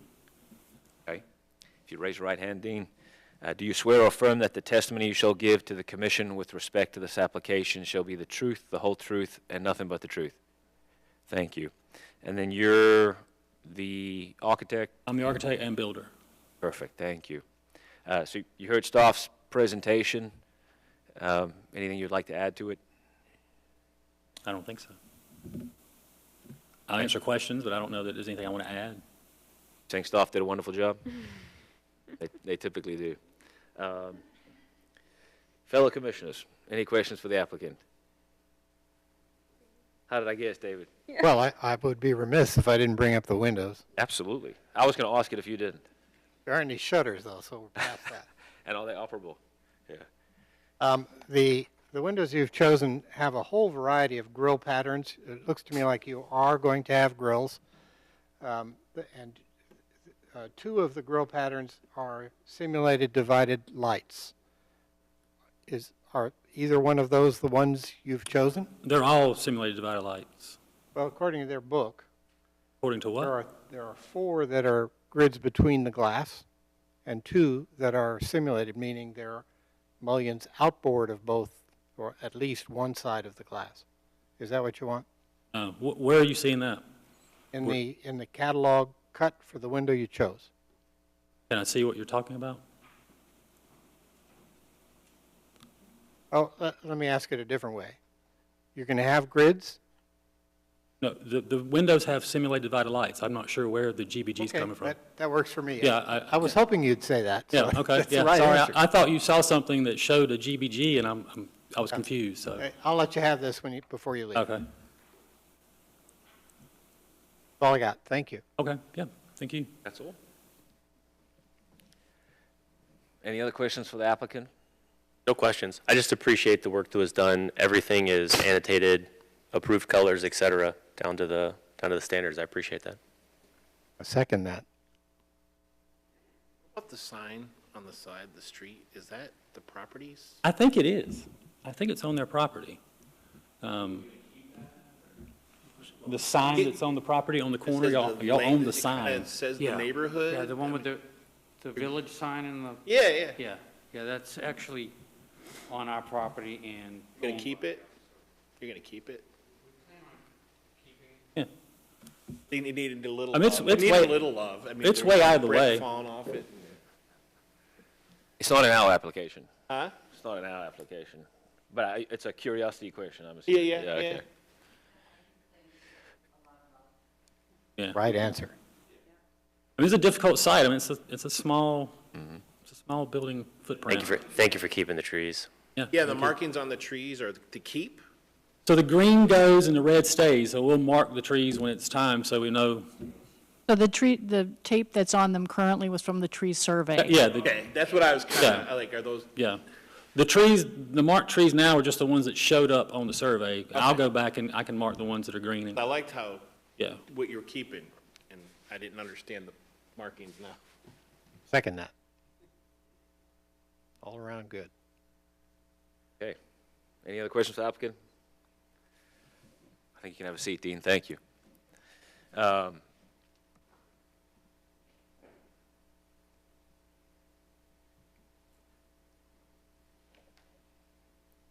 Okay. If you raise your right hand, Dean. Do you swear or affirm that the testimony you shall give to the commission with respect to this application shall be the truth, the whole truth, and nothing but the truth? Thank you. And then you're the architect? I'm the architect and builder. Perfect, thank you. So you heard staff's presentation. Anything you'd like to add to it? I don't think so. I'll answer questions, but I don't know that there's anything I want to add. Think staff did a wonderful job? They typically do. Fellow commissioners, any questions for the applicant? How did I guess, David? Well, I would be remiss if I didn't bring up the windows. Absolutely. I was going to ask it if you didn't. There aren't any shutters, though, so we're past that. And are they operable? Yeah. The windows you've chosen have a whole variety of grill patterns. It looks to me like you are going to have grills. And two of the grill patterns are simulated divided lights. Are either one of those the ones you've chosen? They're all simulated divided lights. Well, according to their book, According to what? there are 4 that are grids between the glass and 2 that are simulated, meaning they're mullions outboard of both, or at least one side of the glass. Is that what you want? Where are you seeing that? In the catalog cut for the window you chose. Can I see what you're talking about? Oh, let me ask it a different way. You're going to have grids? No, the windows have simulated divided lights. I'm not sure where the GBG's coming from. That works for me. Yeah, I was hoping you'd say that. Yeah, so okay, that's the yeah, right sorry, answer. I thought you saw something that showed a GBG, and I was confused, so. Okay, I'll let you have this before you leave. Okay, That's all I got. Thank you. okay, yeah, thank you. That's all. Any other questions for the applicant? No questions. I just appreciate the work that was done. Everything is annotated, approved colors, et cetera, down to the standards. I appreciate that. I second that. What about the sign on the side of the street? Is that the property's? I think it is. I think it's on their property. The sign that's on the property on the corner, y'all own the sign. It says the Yeah. neighborhood? Yeah, the one with the village sign and the, Yeah. yeah, that's actually on our property and. You're gonna keep it? You're gonna keep it? Yeah. It needed a little I mean, it's love. It needed way- a little love. I mean, it's there's way out of the brick way. falling off it. It's not in our application. Huh? It's not in our application. But it's a curiosity question, I'm assuming. Yeah. Okay. Yeah. Right answer. I mean, it's a difficult site. I mean, it's a small, it's a small building footprint. Thank you for keeping the trees. Yeah, the markings on the trees are to keep? So the green goes and the red stays, so we'll mark the trees when it's time, so we know. So the tape that's on them currently was from the tree survey. Yeah, Okay, that's what I was kind of, like, are those, yeah. The trees, the marked trees now are just the ones that showed up on the survey. I'll go back and I can mark the ones that are green. I liked how, Yeah. what you're keeping, and I didn't understand the markings now. Second that. All around good. Okay. Any other questions for the applicant? I think you can have a seat, Dean. Thank you.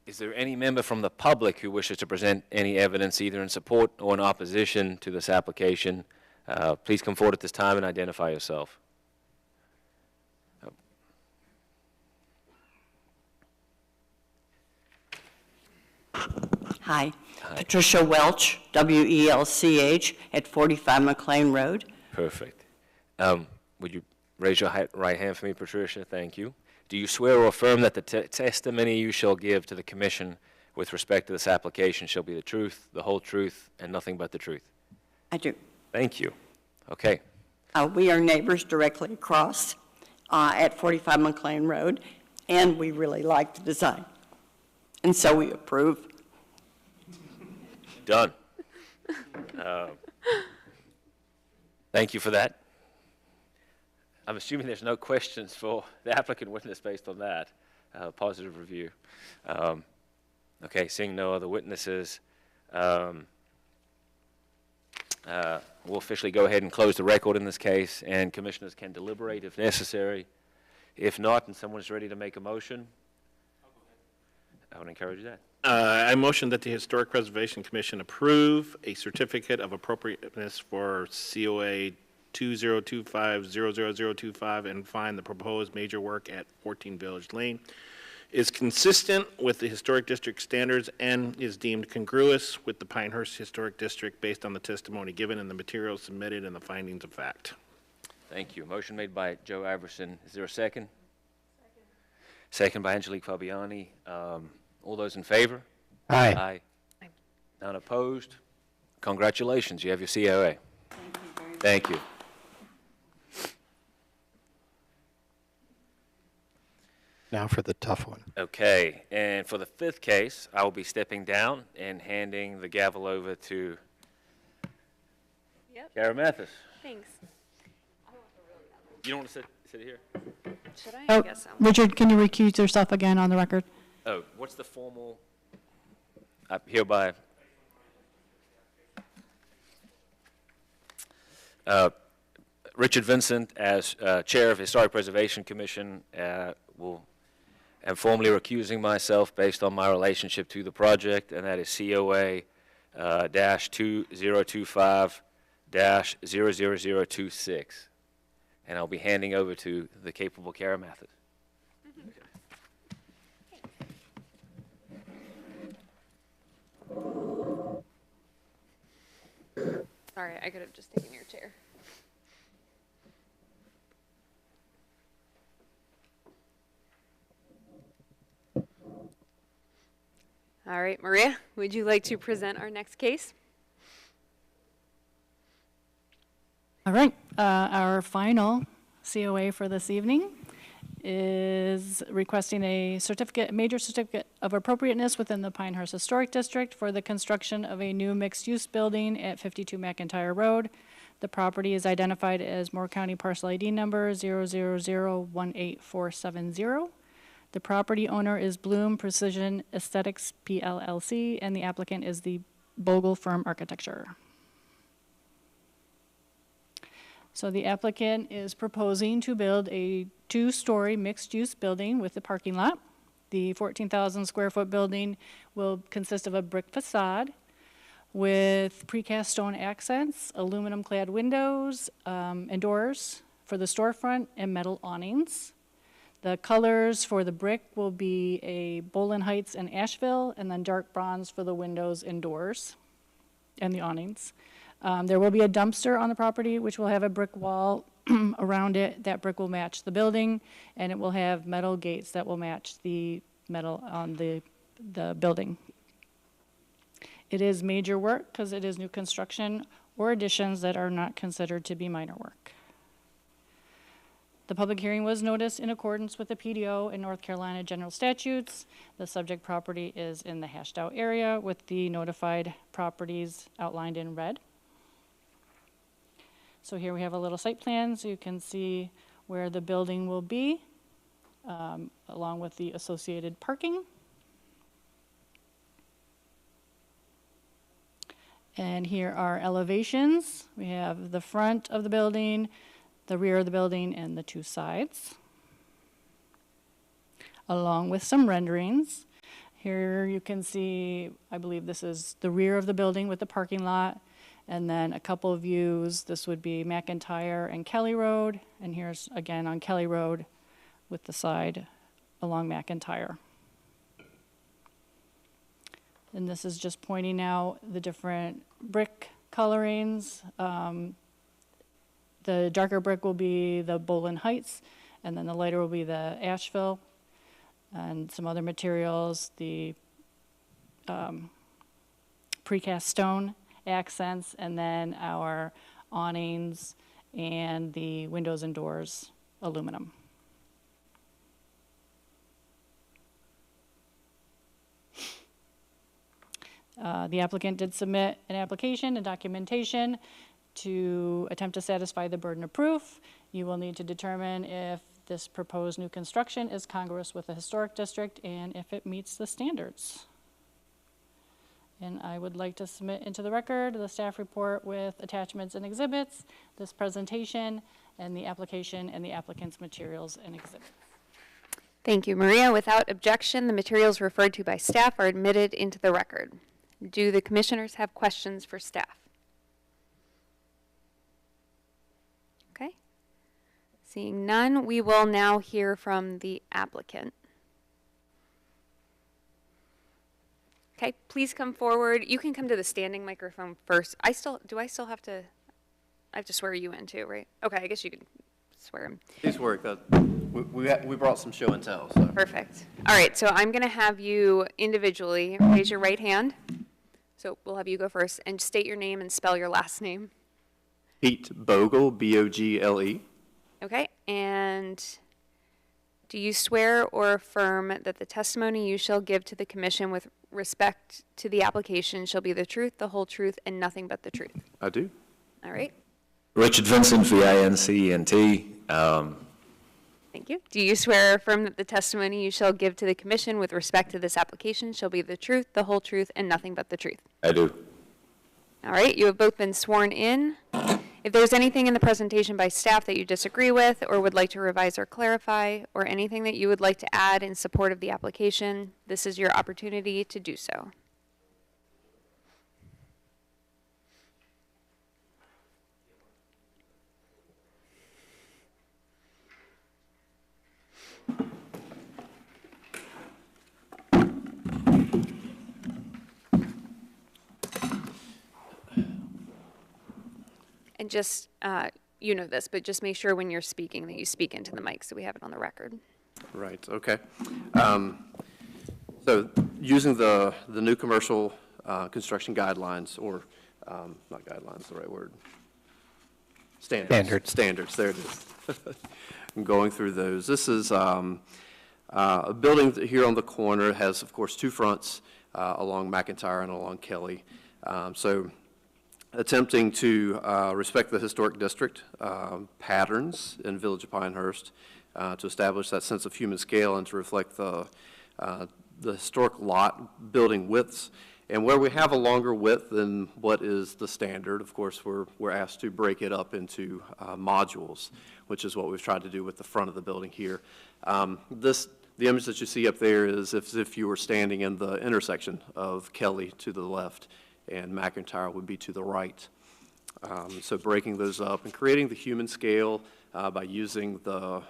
Is there any member from the public who wishes to present any evidence either in support or in opposition to this application? Please come forward at this time and identify yourself. Hi. Patricia Welch, W-E-L-C-H, at 45 McLean Road. Perfect. Would you raise your right hand for me, Patricia? Thank you. Do you swear or affirm that the testimony you shall give to the commission with respect to this application shall be the truth, the whole truth, and nothing but the truth? I do. Thank you. Okay. We are neighbors directly across at 45 McLean Road, and we really like the design. And so we approve. Done. Thank you for that. I'm assuming there's no questions for the applicant witness based on that. Positive review. Okay, seeing no other witnesses, we'll officially go ahead and close the record in this case, and commissioners can deliberate if necessary. If not, and someone's ready to make a motion, I would encourage that. I motion that the Historic Preservation Commission approve a certificate of appropriateness for COA 2025-00025 and find the proposed major work at 14 Village Lane is consistent with the Historic District standards and is deemed congruous with the Pinehurst Historic District based on the testimony given and the materials submitted and the findings of fact. Thank you. Motion made by Joe Iverson. Is there a second? Second by Angelique Fabiani. All those in favor? Aye. Aye. None opposed? Congratulations, you have your COA. Thank you. Now for the tough one. Okay, and for the fifth case, I will be stepping down and handing the gavel over to Kara Mathis. Thanks. You don't want to sit here? Should I? Oh, I guess so. Richard, can you recuse yourself again on the record? Oh, what's the formal, hereby? Richard Vincent, as Chair of Historic Preservation Commission, am formally recusing myself based on my relationship to the project, and that is COA -2025-00026. And I'll be handing over to the capable Kara Mathis. Sorry, I could have just taken your chair. All right, Maria, would you like to present our next case? All right, our final COA for this evening is requesting a major certificate of appropriateness within the Pinehurst Historic District for the construction of a new mixed-use building at 52 McIntyre Road. The property is identified as Moore County Parcel ID number 000-18470. The property owner is Bloom Precision Aesthetics PLLC, and the applicant is the Bogle Firm Architecture. So the applicant is proposing to build a two-story mixed-use building with a parking lot. The 14,000 square foot building will consist of a brick facade with precast stone accents, aluminum clad windows and doors for the storefront, and metal awnings. The colors for the brick will be a Boland Heights and Asheville, and then dark bronze for the windows and doors and the awnings. There will be a dumpster on the property, which will have a brick wall around it. That brick will match the building, and it will have metal gates that will match the metal on the building. It is major work because it is new construction or additions that are not considered to be minor work. The public hearing was noticed in accordance with the PDO and North Carolina general statutes. The subject property is in the hashed out area with the notified properties outlined in red. So here we have a little site plan so you can see where the building will be, along with the associated parking. And here are elevations. We have the front of the building, the rear of the building, and the two sides, along with some renderings. Here you can see, I believe this is the rear of the building with the parking lot, and then a couple of views. This would be McIntyre and Kelly Road, and here's again on Kelly Road with the side along McIntyre. And this is just pointing out the different brick colorings. The darker brick will be the Boland Heights, and then the lighter will be the Asheville, and some other materials, the precast stone accents, and then our awnings and the windows and doors aluminum. The applicant did submit an application and documentation to attempt to satisfy the burden of proof. You will need to determine if this proposed new construction is congruous with the historic district and if it meets the standards. And I would like to submit into the record the staff report with attachments and exhibits, this presentation, and the application and the applicant's materials and exhibits. Thank you, Maria. Without objection, the materials referred to by staff are admitted into the record. Do the commissioners have questions for staff? Okay. Seeing none, we will now hear from the applicant. Okay, please come forward. You can come to the standing microphone first. I have to swear you in too, right? Okay, I guess you could swear him. Please work. We brought some show and tell. So. Perfect. All right, so I'm going to have you individually raise your right hand. So we'll have you go first and state your name and spell your last name. Pete Bogle, B-O-G-L-E. Okay, and do you swear or affirm that the testimony you shall give to the commission with respect to the application shall be the truth, the whole truth, and nothing but the truth? I do. All right. Richard Vincent, V-I-N-C-E-N-T. Thank you. Do you swear or affirm that the testimony you shall give to the commission with respect to this application shall be the truth, the whole truth, and nothing but the truth? I do. All right, you have both been sworn in. If there's anything in the presentation by staff that you disagree with or would like to revise or clarify, or anything that you would like to add in support of the application, this is your opportunity to do so. And just, you know this, but just make sure when you're speaking that you speak into the mic so we have it on the record. Right, okay. So using the new commercial construction guidelines, or not guidelines, the right word. Standards. Standards, there it is. I'm going through those. This is a building here on the corner. It has, of course, two fronts along McIntyre and along Kelly. So attempting to respect the historic district patterns in Village of Pinehurst, to establish that sense of human scale and to reflect the historic lot building widths. And where we have a longer width than what is the standard, of course, we're asked to break it up into modules, which is what we've tried to do with the front of the building here. The image that you see up there is as if you were standing in the intersection of Kelly to the left and McIntyre would be to the right. So breaking those up and creating the human scale by using the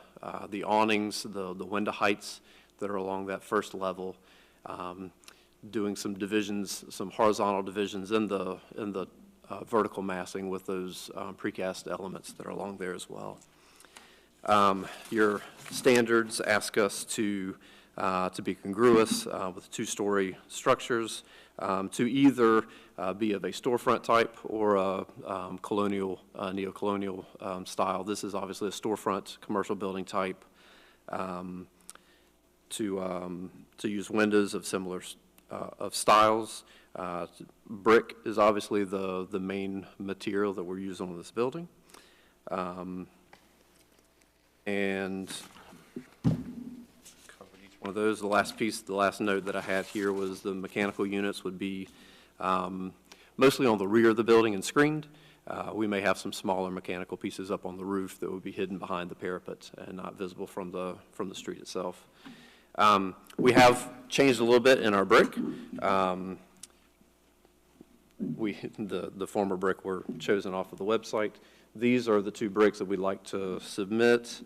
awnings, the window heights that are along that first level, doing some divisions, some horizontal divisions in the vertical massing with those precast elements that are along there as well. Your standards ask us to be congruous with two-story structures, to either be of a storefront type or a colonial, neo-colonial style. This is obviously a storefront commercial building type. To use windows of similar of styles. Brick is obviously the main material that we're using on this building. And covered each one of those. The last piece, the last note that I had here was the mechanical units would be mostly on the rear of the building and screened. We may have some smaller mechanical pieces up on the roof that would be hidden behind the parapet and not visible from the street itself. We have changed a little bit in our brick. The former brick were chosen off of the website. These are the two bricks that we'd like to submit.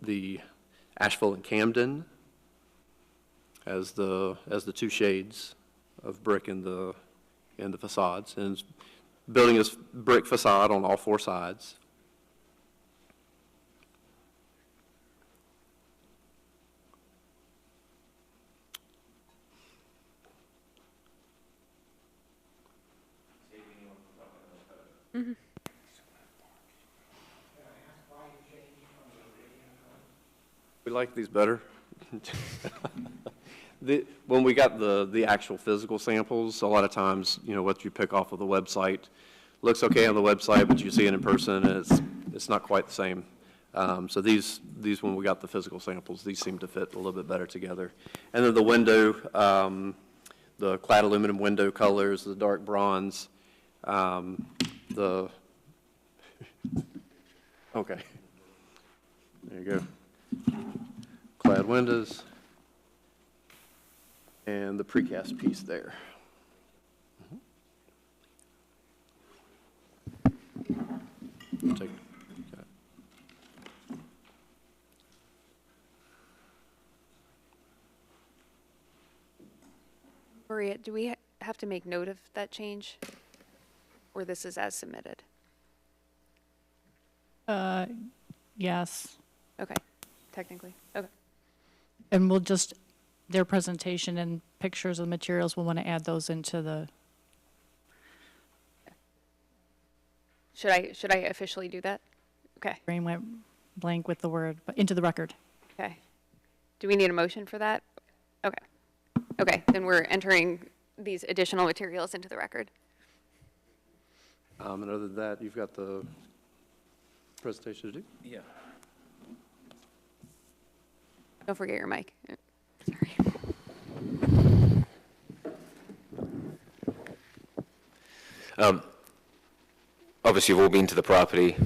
The Asheville and Camden as the two shades of brick in the facades, and building is brick facade on all four sides. Mm-hmm. We like these better. When we got the actual physical samples, a lot of times, you know, what you pick off of the website looks okay on the website, but you see it in person, and it's not quite the same. So these, when we got the physical samples, these seem to fit a little bit better together. And then the window, the clad aluminum window colors, the dark bronze, okay, there you go. Clad windows and the precast piece there. Maria, do we have to make note of that change? Or this is as submitted? Yes. Okay, technically, okay. And we'll just, their presentation and pictures of the materials, we'll want to add those into the, Should I officially do that? Okay, brain went blank with the word, but into the record. okay. Do we need a motion for that? Okay. Okay, then we're entering these additional materials into the record. And other than that, you've got the presentation to do? Yeah. Don't forget your mic. Sorry. Obviously, you've all been to the property,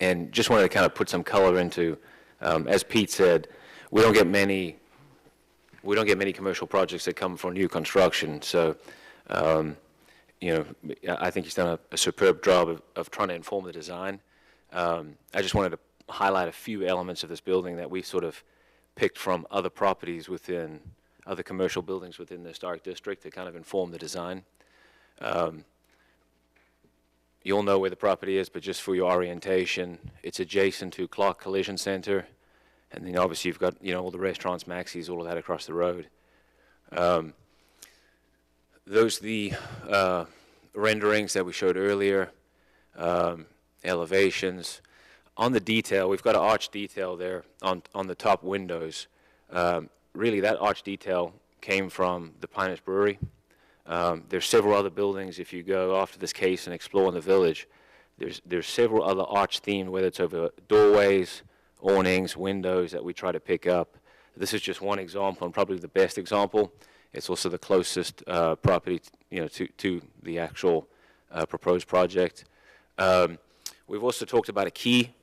and just wanted to kind of put some color into, as Pete said, we don't get many commercial projects that come from new construction. So, you know, I think he's done a superb job of trying to inform the design. I just wanted to highlight a few elements of this building that we sort of picked from other properties within other commercial buildings within the historic district to kind of inform the design. You'll know where the property is, but just for your orientation, it's adjacent to Clark Collision Center, and then obviously you've got, you know, all the restaurants, Maxie's, all of that across the road. Those the renderings that we showed earlier, elevations. On the detail, we've got an arch detail there on the top windows. Really, that arch detail came from the Pinehurst Brewery. There's several other buildings, if you go after this case and explore in the village, there's several other arch themed, whether it's over doorways, awnings, windows that we try to pick up. This is just one example, and probably the best example. It's also the closest property, you know, to the actual proposed project. We've also talked about a key.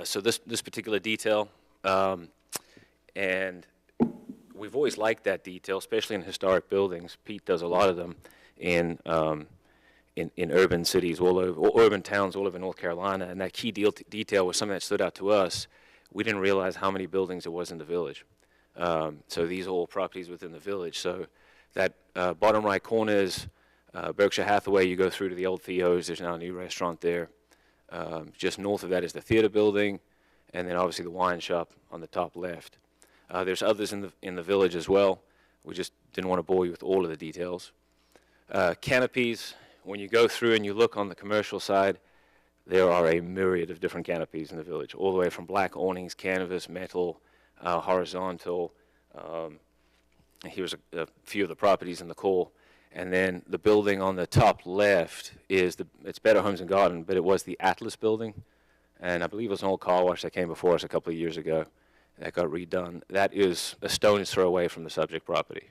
So this particular detail, and we've always liked that detail, especially in historic buildings. Pete does a lot of them in urban cities all over, or urban towns all over North Carolina, and that key detail was something that stood out to us. we didn't realize how many buildings there was in the village. So these are all properties within the village. So that bottom right corner is Berkshire Hathaway. You go through to the old Theo's. There's now a new restaurant there. Just north of that is the theater building, and then obviously the wine shop on the top left. There's others in the village as well. We just didn't want to bore you with all of the details. Canopies, when you go through and you look on the commercial side, there are a myriad of different canopies in the village, all the way from black awnings, canvas, metal, horizontal. Here's a few of the properties in the core. And then the building on the top left is it's Better Homes and Garden, but it was the Atlas building. And I believe it was an old car wash that came before us a couple of years ago that got redone. That is a stone's throw away from the subject property.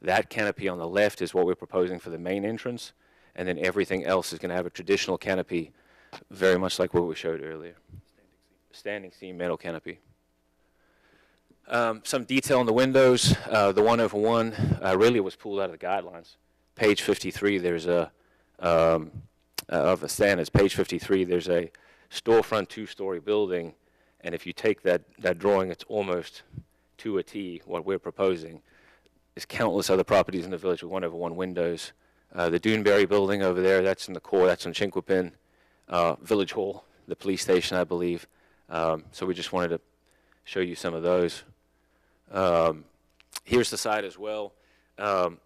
That canopy on the left is what we're proposing for the main entrance, and then everything else is going to have a traditional canopy, very much like what we showed earlier. Standing seam metal canopy. Some detail on the windows. The 1/1 really was pulled out of the guidelines. Page 53, there's of the standards, page 53, there's a storefront two-story building, and if you take that drawing, it's almost to a T what we're proposing. There's countless other properties in the village with 1/1 windows. The Duneberry building over there, that's in the core, that's in Chinquapin. Village Hall, the police station, I believe. So we just wanted to show you some of those. Here's the side as well.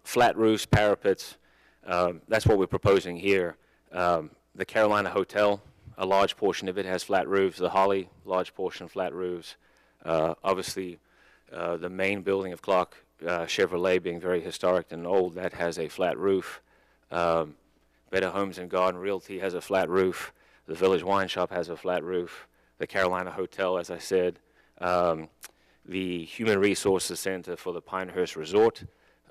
Flat roofs, parapets, that's what we're proposing here. The Carolina Hotel, a large portion of it has flat roofs. The Holly, large portion flat roofs. Obviously, the main building of Clark Chevrolet, being very historic and old, that has a flat roof. Better Homes and Garden Realty has a flat roof. The Village Wine Shop has a flat roof. The Carolina Hotel, as I said. The Human Resources Center for the Pinehurst Resort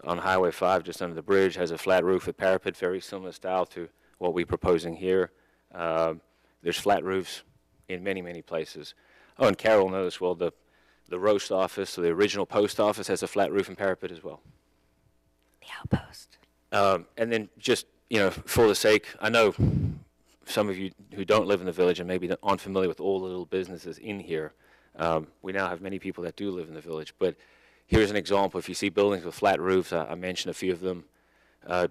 on Highway 5, just under the bridge, has a flat roof with parapet, very similar style to what we're proposing here. There's flat roofs in many, many places. Oh, and Carol knows, well, the roast office, or the original post office, has a flat roof and parapet as well. The outpost. And then just, for the sake, I know some of you who don't live in the village and maybe aren't familiar with all the little businesses in here. We now have many people that do live in the village, but here's an example. If you see buildings with flat roofs, I mentioned a few of them.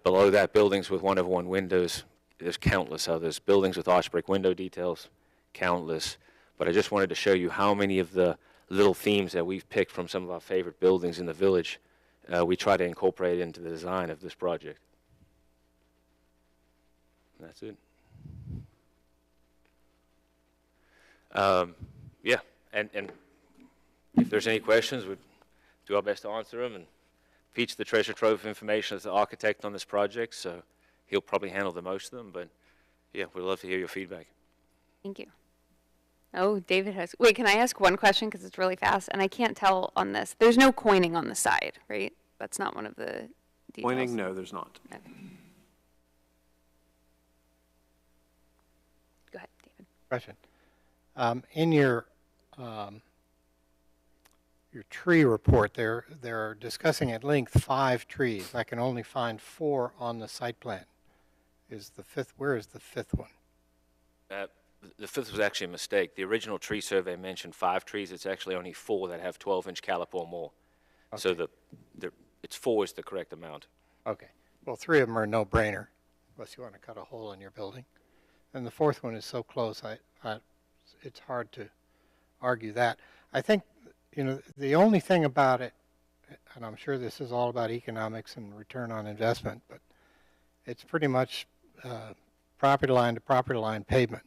Below that, buildings with 1/1 windows, there's countless others. Buildings with arch brick window details, countless. But I just wanted to show you how many of the little themes that we've picked from some of our favorite buildings in the village, we try to incorporate into the design of this project. And that's it. Yeah, and if there's any questions, we'd do our best to answer them. And Pete's the treasure trove of information as the architect on this project, so he'll probably handle the most of them. But yeah, we'd love to hear your feedback. Thank you. Oh, David has, wait, can I ask one question, because it's really fast, and I can't tell on this. There's no coining on the side, right? That's not one of the details. Pointing, no, there's not. Okay. Go ahead, David. Question. In your tree report, they're discussing at length 5 trees. I can only find 4 on the site plan. Where is the 5th one? The 5th was actually a mistake. The original tree survey mentioned 5 trees. It's actually only 4 that have 12-inch caliper or more. Okay. So it's 4 is the correct amount. Okay. Well, 3 of them are a no-brainer, unless you want to cut a hole in your building. And the 4th one is so close, it's hard to argue that. I think, the only thing about it, and I'm sure this is all about economics and return on investment, but it's pretty much property line to property line pavement.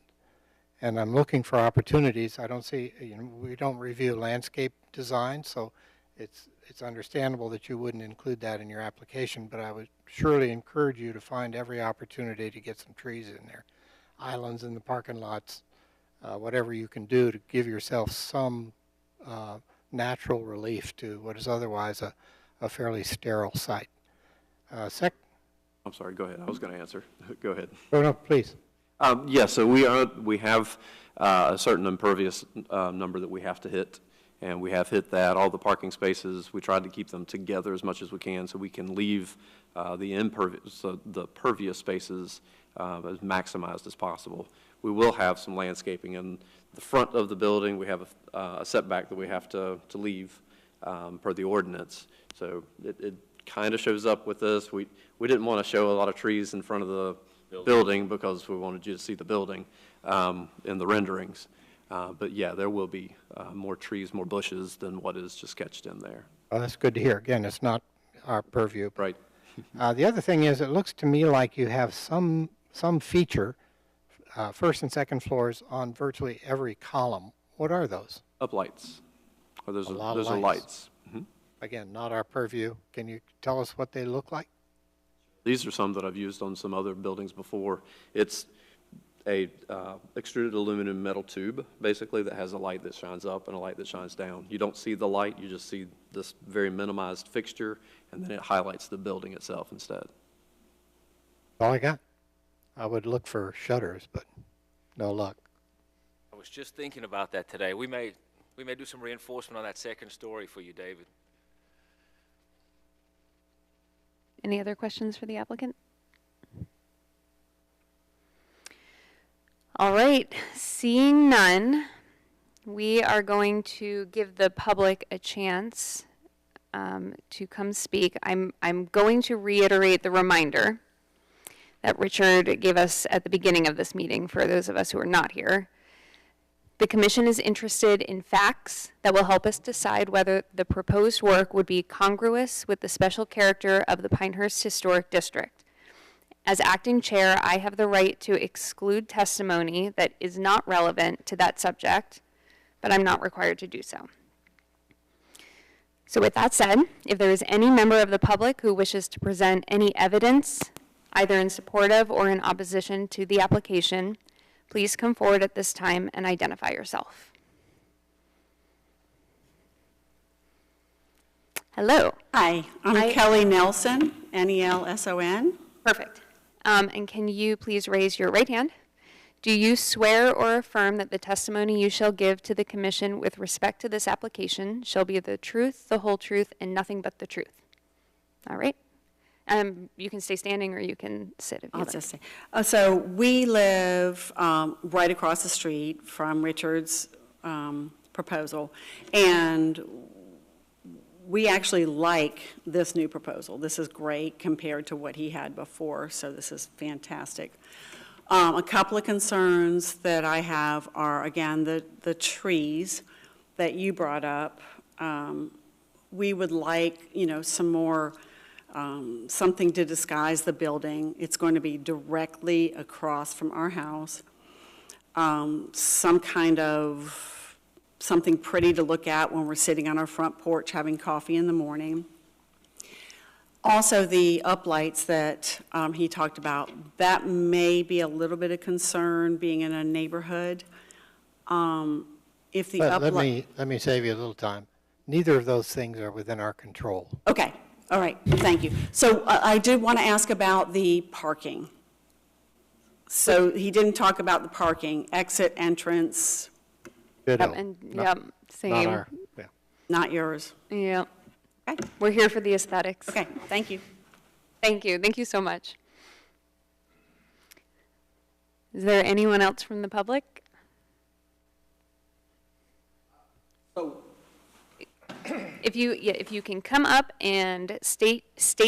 And I'm looking for opportunities. I don't see, we don't review landscape design, so it's understandable that you wouldn't include that in your application, but I would surely encourage you to find every opportunity to get some trees in there. Islands in the parking lots, whatever you can do to give yourself some natural relief to what is otherwise a fairly sterile site. I'm sorry, go ahead. I was going to answer. Go ahead. Oh, no, please. Yeah, so we have a certain impervious number that we have to hit, and we have hit that. All the parking spaces, we tried to keep them together as much as we can so we can leave the pervious spaces as maximized as possible. we will have some landscaping in the front of the building. We have a setback that we have to leave per the ordinance. So it kind of shows up with this. We didn't want to show a lot of trees in front of the building because we wanted you to see the building in the renderings. But yeah, there will be more trees, more bushes than what is just sketched in there. Well, that's good to hear. Again, it's not our purview. Right. The other thing is, it looks to me like you have some feature, first and second floors on virtually every column. What are those? Uplights. Or those A lot are of lights. Again, not our purview. Can you tell us what they look like? These are some that I've used on some other buildings before. It's a extruded aluminum metal tube, basically, that has a light that shines up and a light that shines down. You don't see the light, you just see this very minimized fixture, and then it highlights the building itself instead. All I got. I would look for shutters, but no luck. I was just thinking about that today. We may do some reinforcement on that second story for you, David. Any other questions for the applicant? All right, seeing none, we are going to give the public a chance to come speak. I'm going to reiterate the reminder that Richard gave us at the beginning of this meeting for those of us who are not here. The commission is interested in facts that will help us decide whether the proposed work would be congruous with the special character of the Pinehurst Historic District. As acting chair, I have the right to exclude testimony that is not relevant to that subject, but I'm not required to do so. So with that said, if there is any member of the public who wishes to present any evidence, either in support of or in opposition to the application, please come forward at this time and identify yourself. Hello. Hi, I'm Kelly Nelson, Nelson. Perfect. And can you please raise your right hand? Do you swear or affirm that the testimony you shall give to the commission with respect to this application shall be the truth, the whole truth, and nothing but the truth? All right. You can stay standing or you can sit if you like. I'll just say. So we live right across the street from Richard's proposal, and we actually like this new proposal. This is great compared to what he had before, so this is fantastic. A couple of concerns that I have are, again, the trees that you brought up. We would like, some more something to disguise the building. It's going to be directly across from our house. Some kind of something pretty to look at when we're sitting on our front porch having coffee in the morning. Also, the uplights that he talked about, that may be a little bit of concern being in a neighborhood. If the uplight... Let me save you a little time. Neither of those things are within our control. Okay. All right, thank you. So I did want to ask about the parking. So he didn't talk about the parking, exit, entrance. Yep, same. Not yours. Yeah. Okay. We're here for the aesthetics. Okay, thank you. Thank you. Thank you so much. Is there anyone else from the public? If you can come up and state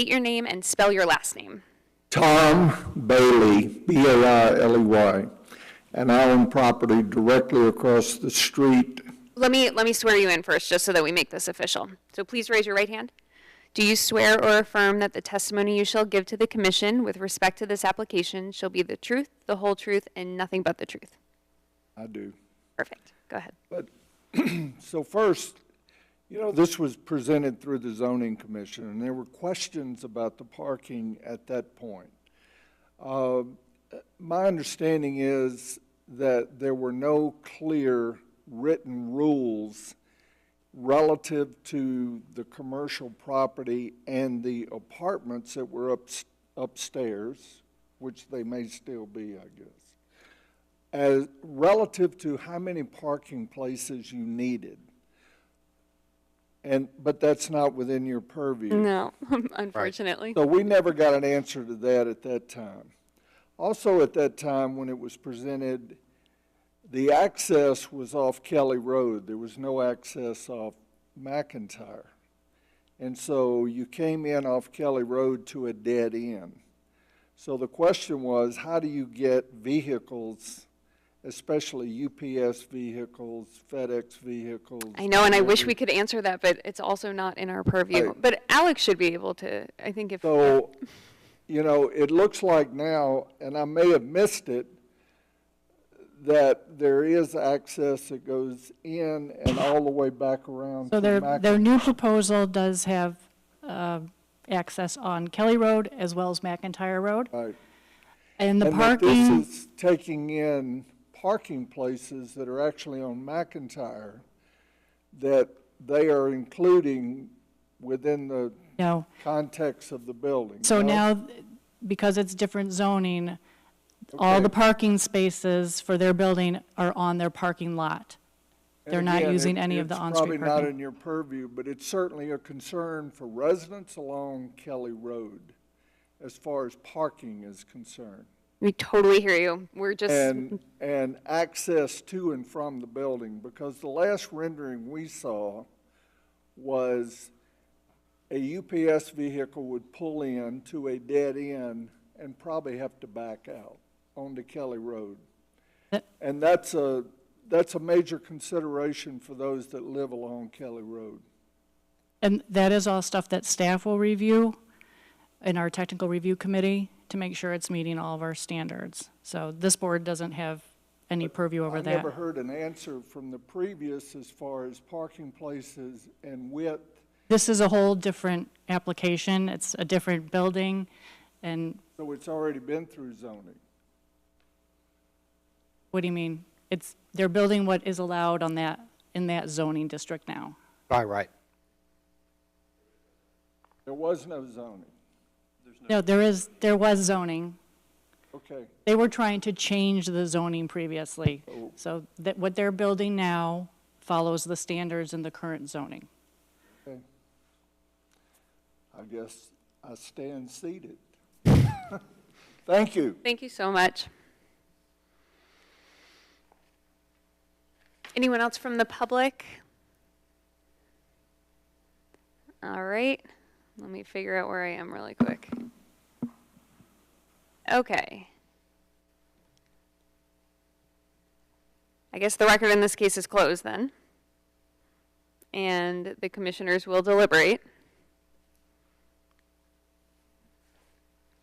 your name and spell your last name. Tom Bailey, B-A-I-L-E-Y, and I own property directly across the street. Let me swear you in first, just so that we make this official. So please raise your right hand. Do you swear or affirm that the testimony you shall give to the commission with respect to this application shall be the truth, the whole truth, and nothing but the truth? I do. Perfect. Go ahead. But so first, this was presented through the zoning commission, and there were questions about the parking at that point. My understanding is that there were no clear written rules relative to the commercial property and the apartments that were upstairs, which they may still be, I guess, as relative to how many parking places you needed. But that's not within your purview. No, unfortunately. So we never got an answer to that at that time. Also at that time, when it was presented, the access was off Kelly Road. There was no access off McIntyre. And so you came in off Kelly Road to a dead end. So the question was, how do you get vehicles, especially UPS vehicles, FedEx vehicles? I know, and I wish we could answer that, but it's also not in our purview. Right. But Alex should be able to, I think if. So, you know, it looks like now, and I may have missed it, that there is access that goes in and all the way back around So to their new proposal does have access on Kelly Road as well as McIntyre Road. Right. And the And that parking, this is taking in parking places that are actually on McIntyre that they are including within the no. context of the building. So No? now, because it's different zoning, all Okay. the parking spaces for their building are on their parking lot. They're And not again, using any of the It's on-street probably not parking. in your purview, but it's certainly a concern for residents along Kelly Road as far as parking is concerned. We totally hear you. We're just. And access to and from the building, because the last rendering we saw was a UPS vehicle would pull in to a dead end and probably have to back out onto Kelly Road. And that's a major consideration for those that live along Kelly Road. And that is all stuff that staff will review in our technical review committee to make sure it's meeting all of our standards. So this board doesn't have any purview over I that. never heard an answer from the previous as far as parking places and width. This is a whole different application. It's a different building, and So it's already been through zoning. what do you mean? They're building what is allowed on that, in that zoning district now. Right. There was no zoning. No, there was zoning. Okay. They were trying to change the zoning previously. So that what they're building now follows the standards in the current zoning. Okay. I guess I stand seated. Thank you. Thank you so much. Anyone else from the public? All right, let me figure out where I am really quick. Okay. I guess the record in this case is closed then. And the commissioners will deliberate.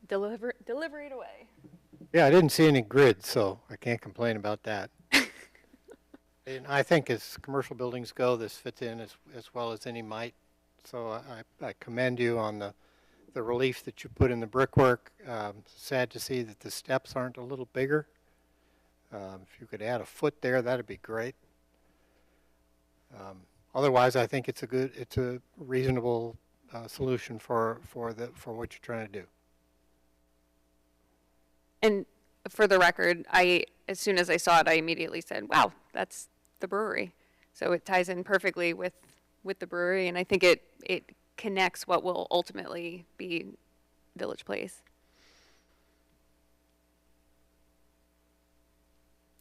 Deliberate away. Yeah, I didn't see any grid, so I can't complain about that. And I think as commercial buildings go, this fits in as well as any might. So I commend you on the relief that you put in the brickwork. Sad to see that the steps aren't a little bigger. If you could add a foot there, that'd be great. Otherwise, I think it's a reasonable solution for what you're trying to do. And for the record, as soon as I saw it, I immediately said, wow, that's the brewery. So it ties in perfectly with the brewery, and I think it connects what will ultimately be Village Place.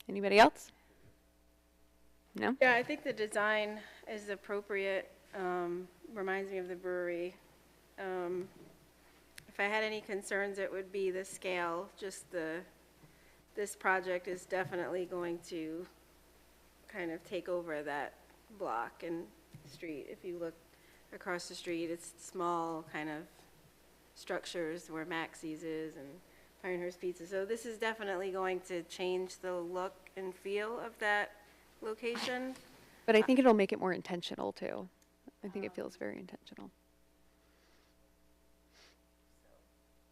Anybody else? No? Yeah, I think the design is appropriate, reminds me of the brewery. If I had any concerns, it would be the scale, just this project is definitely going to kind of take over that block and street. If you look across the street, it's small kind of structures where Maxie's is and Pinehurst Pizza. So this is definitely going to change the look and feel of that location. But I think it'll make it more intentional too. I think it feels very intentional.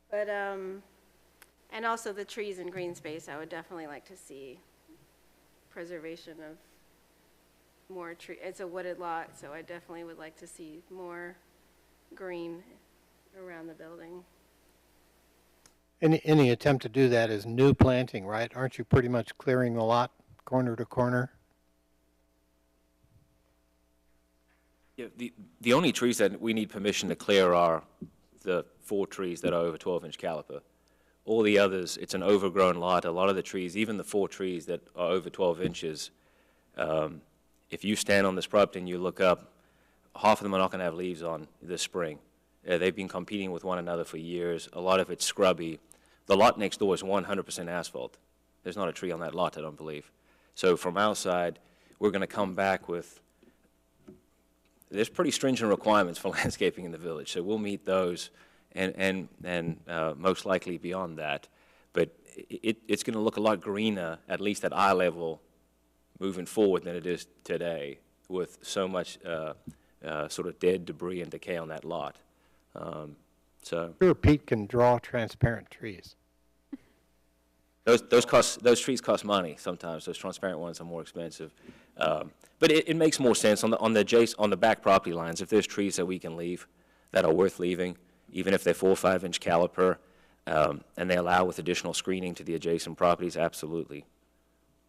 But, and also the trees and green space, I would definitely like to see preservation of more tree. It's a wooded lot, so I definitely would like to see more green around the building. Any attempt to do that is new planting, right? Aren't you pretty much clearing the lot corner to corner? Yeah, the only trees that we need permission to clear are the 4 trees that are over 12-inch caliper. All the others, it's an overgrown lot. A lot of the trees, even the 4 trees that are over 12 inches, if you stand on this property and you look up, half of them are not going to have leaves on this spring. They've been competing with one another for years. A lot of it's scrubby. The lot next door is 100% asphalt. There's not a tree on that lot, I don't believe. So from our side, we're going to come back with, there's pretty stringent requirements for landscaping in the village, so we'll meet those and most likely beyond that. But it's going to look a lot greener, at least at eye level, moving forward than it is today, with so much sort of dead debris and decay on that lot. So Sure, Pete can draw transparent trees. those trees cost money sometimes. Those transparent ones are more expensive. But it makes more sense on the back property lines. If there's trees that we can leave that are worth leaving, even if they're 4 or 5 inch caliper, and they allow with additional screening to the adjacent properties, absolutely.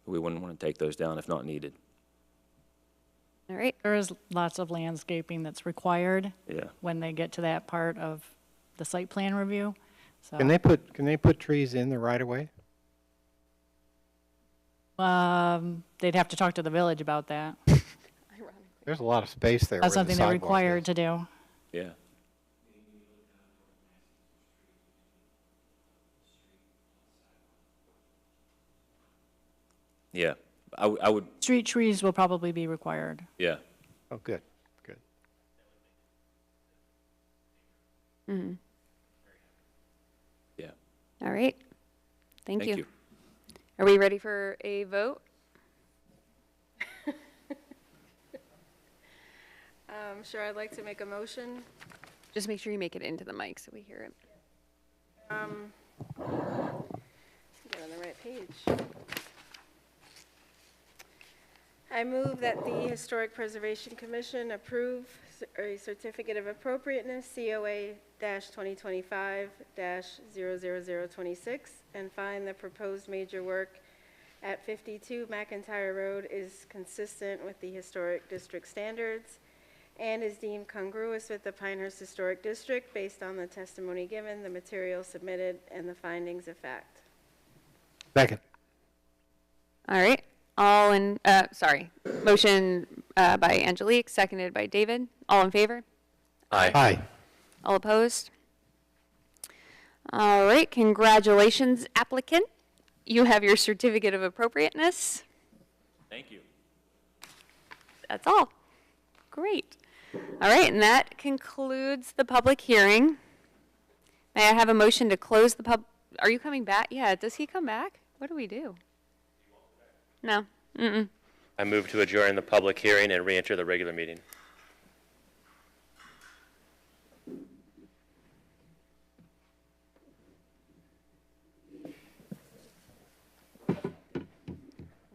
We wouldn't want to take those down if not needed. All right. There is lots of landscaping that's required Yeah. when they get to that part of the site plan review. So, Can they put trees in the right of way? they'd have to talk to the village about that. There's a lot of space there. That's where the something they're sidewalk required is. to do. Yeah. Yeah. I would, Street trees will probably be required. yeah. Oh, good, good. Mhm. Yeah. All right. Thank Thank you. you. Are we ready for a vote? Sure, I'd like to make a motion. Just make sure you make it into the mic so we hear it. Get on the right page. I move that the Historic Preservation Commission approve a certificate of appropriateness, COA-2025-00026, and find the proposed major work at 52 McIntyre Road is consistent with the Historic District standards and is deemed congruous with the Pinehurst Historic District based on the testimony given, the material submitted, and the findings of fact. Second. All right. Motion by Angelique, seconded by David. All in favor? Aye. Aye. All opposed? All right, congratulations, applicant. You have your certificate of appropriateness. Thank you. That's all. Great. All right, and that concludes the public hearing. May I have a motion to close the are you coming back? Yeah, does he come back? What do we do? No. Mm-mm. I move to adjourn the public hearing and re-enter the regular meeting.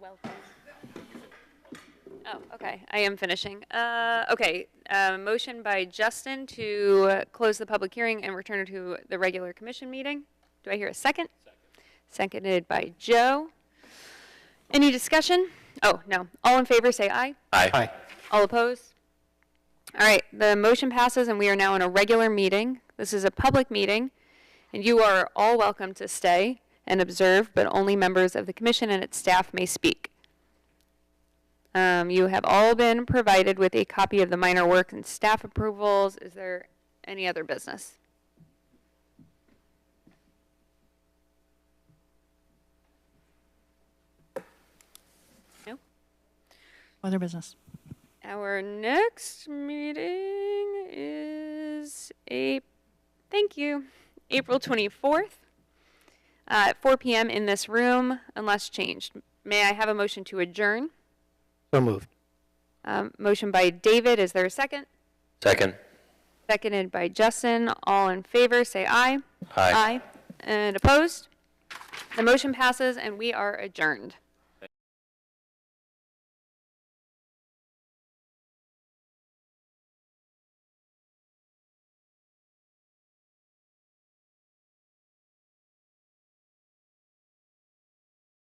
Welcome. Oh, okay. I am finishing. Okay. Motion by Justin to close the public hearing and return it to the regular commission meeting. Do I hear a second? Seconded by Joe. Any discussion? Oh, no. All in favor, say aye. Aye. Aye. All opposed? All right. The motion passes, and we are now in a regular meeting. This is a public meeting, and you are all welcome to stay and observe, but only members of the commission and its staff may speak. You have all been provided with a copy of the minor work and staff approvals. Is there any other business? No? Other business. Our next meeting is April 24th at 4 p.m. in this room, unless changed. May I have a motion to adjourn? So moved. Motion by David. Is there a second? Second. Seconded by Justin. All in favor, say aye. Aye. And opposed? The motion passes, and we are adjourned.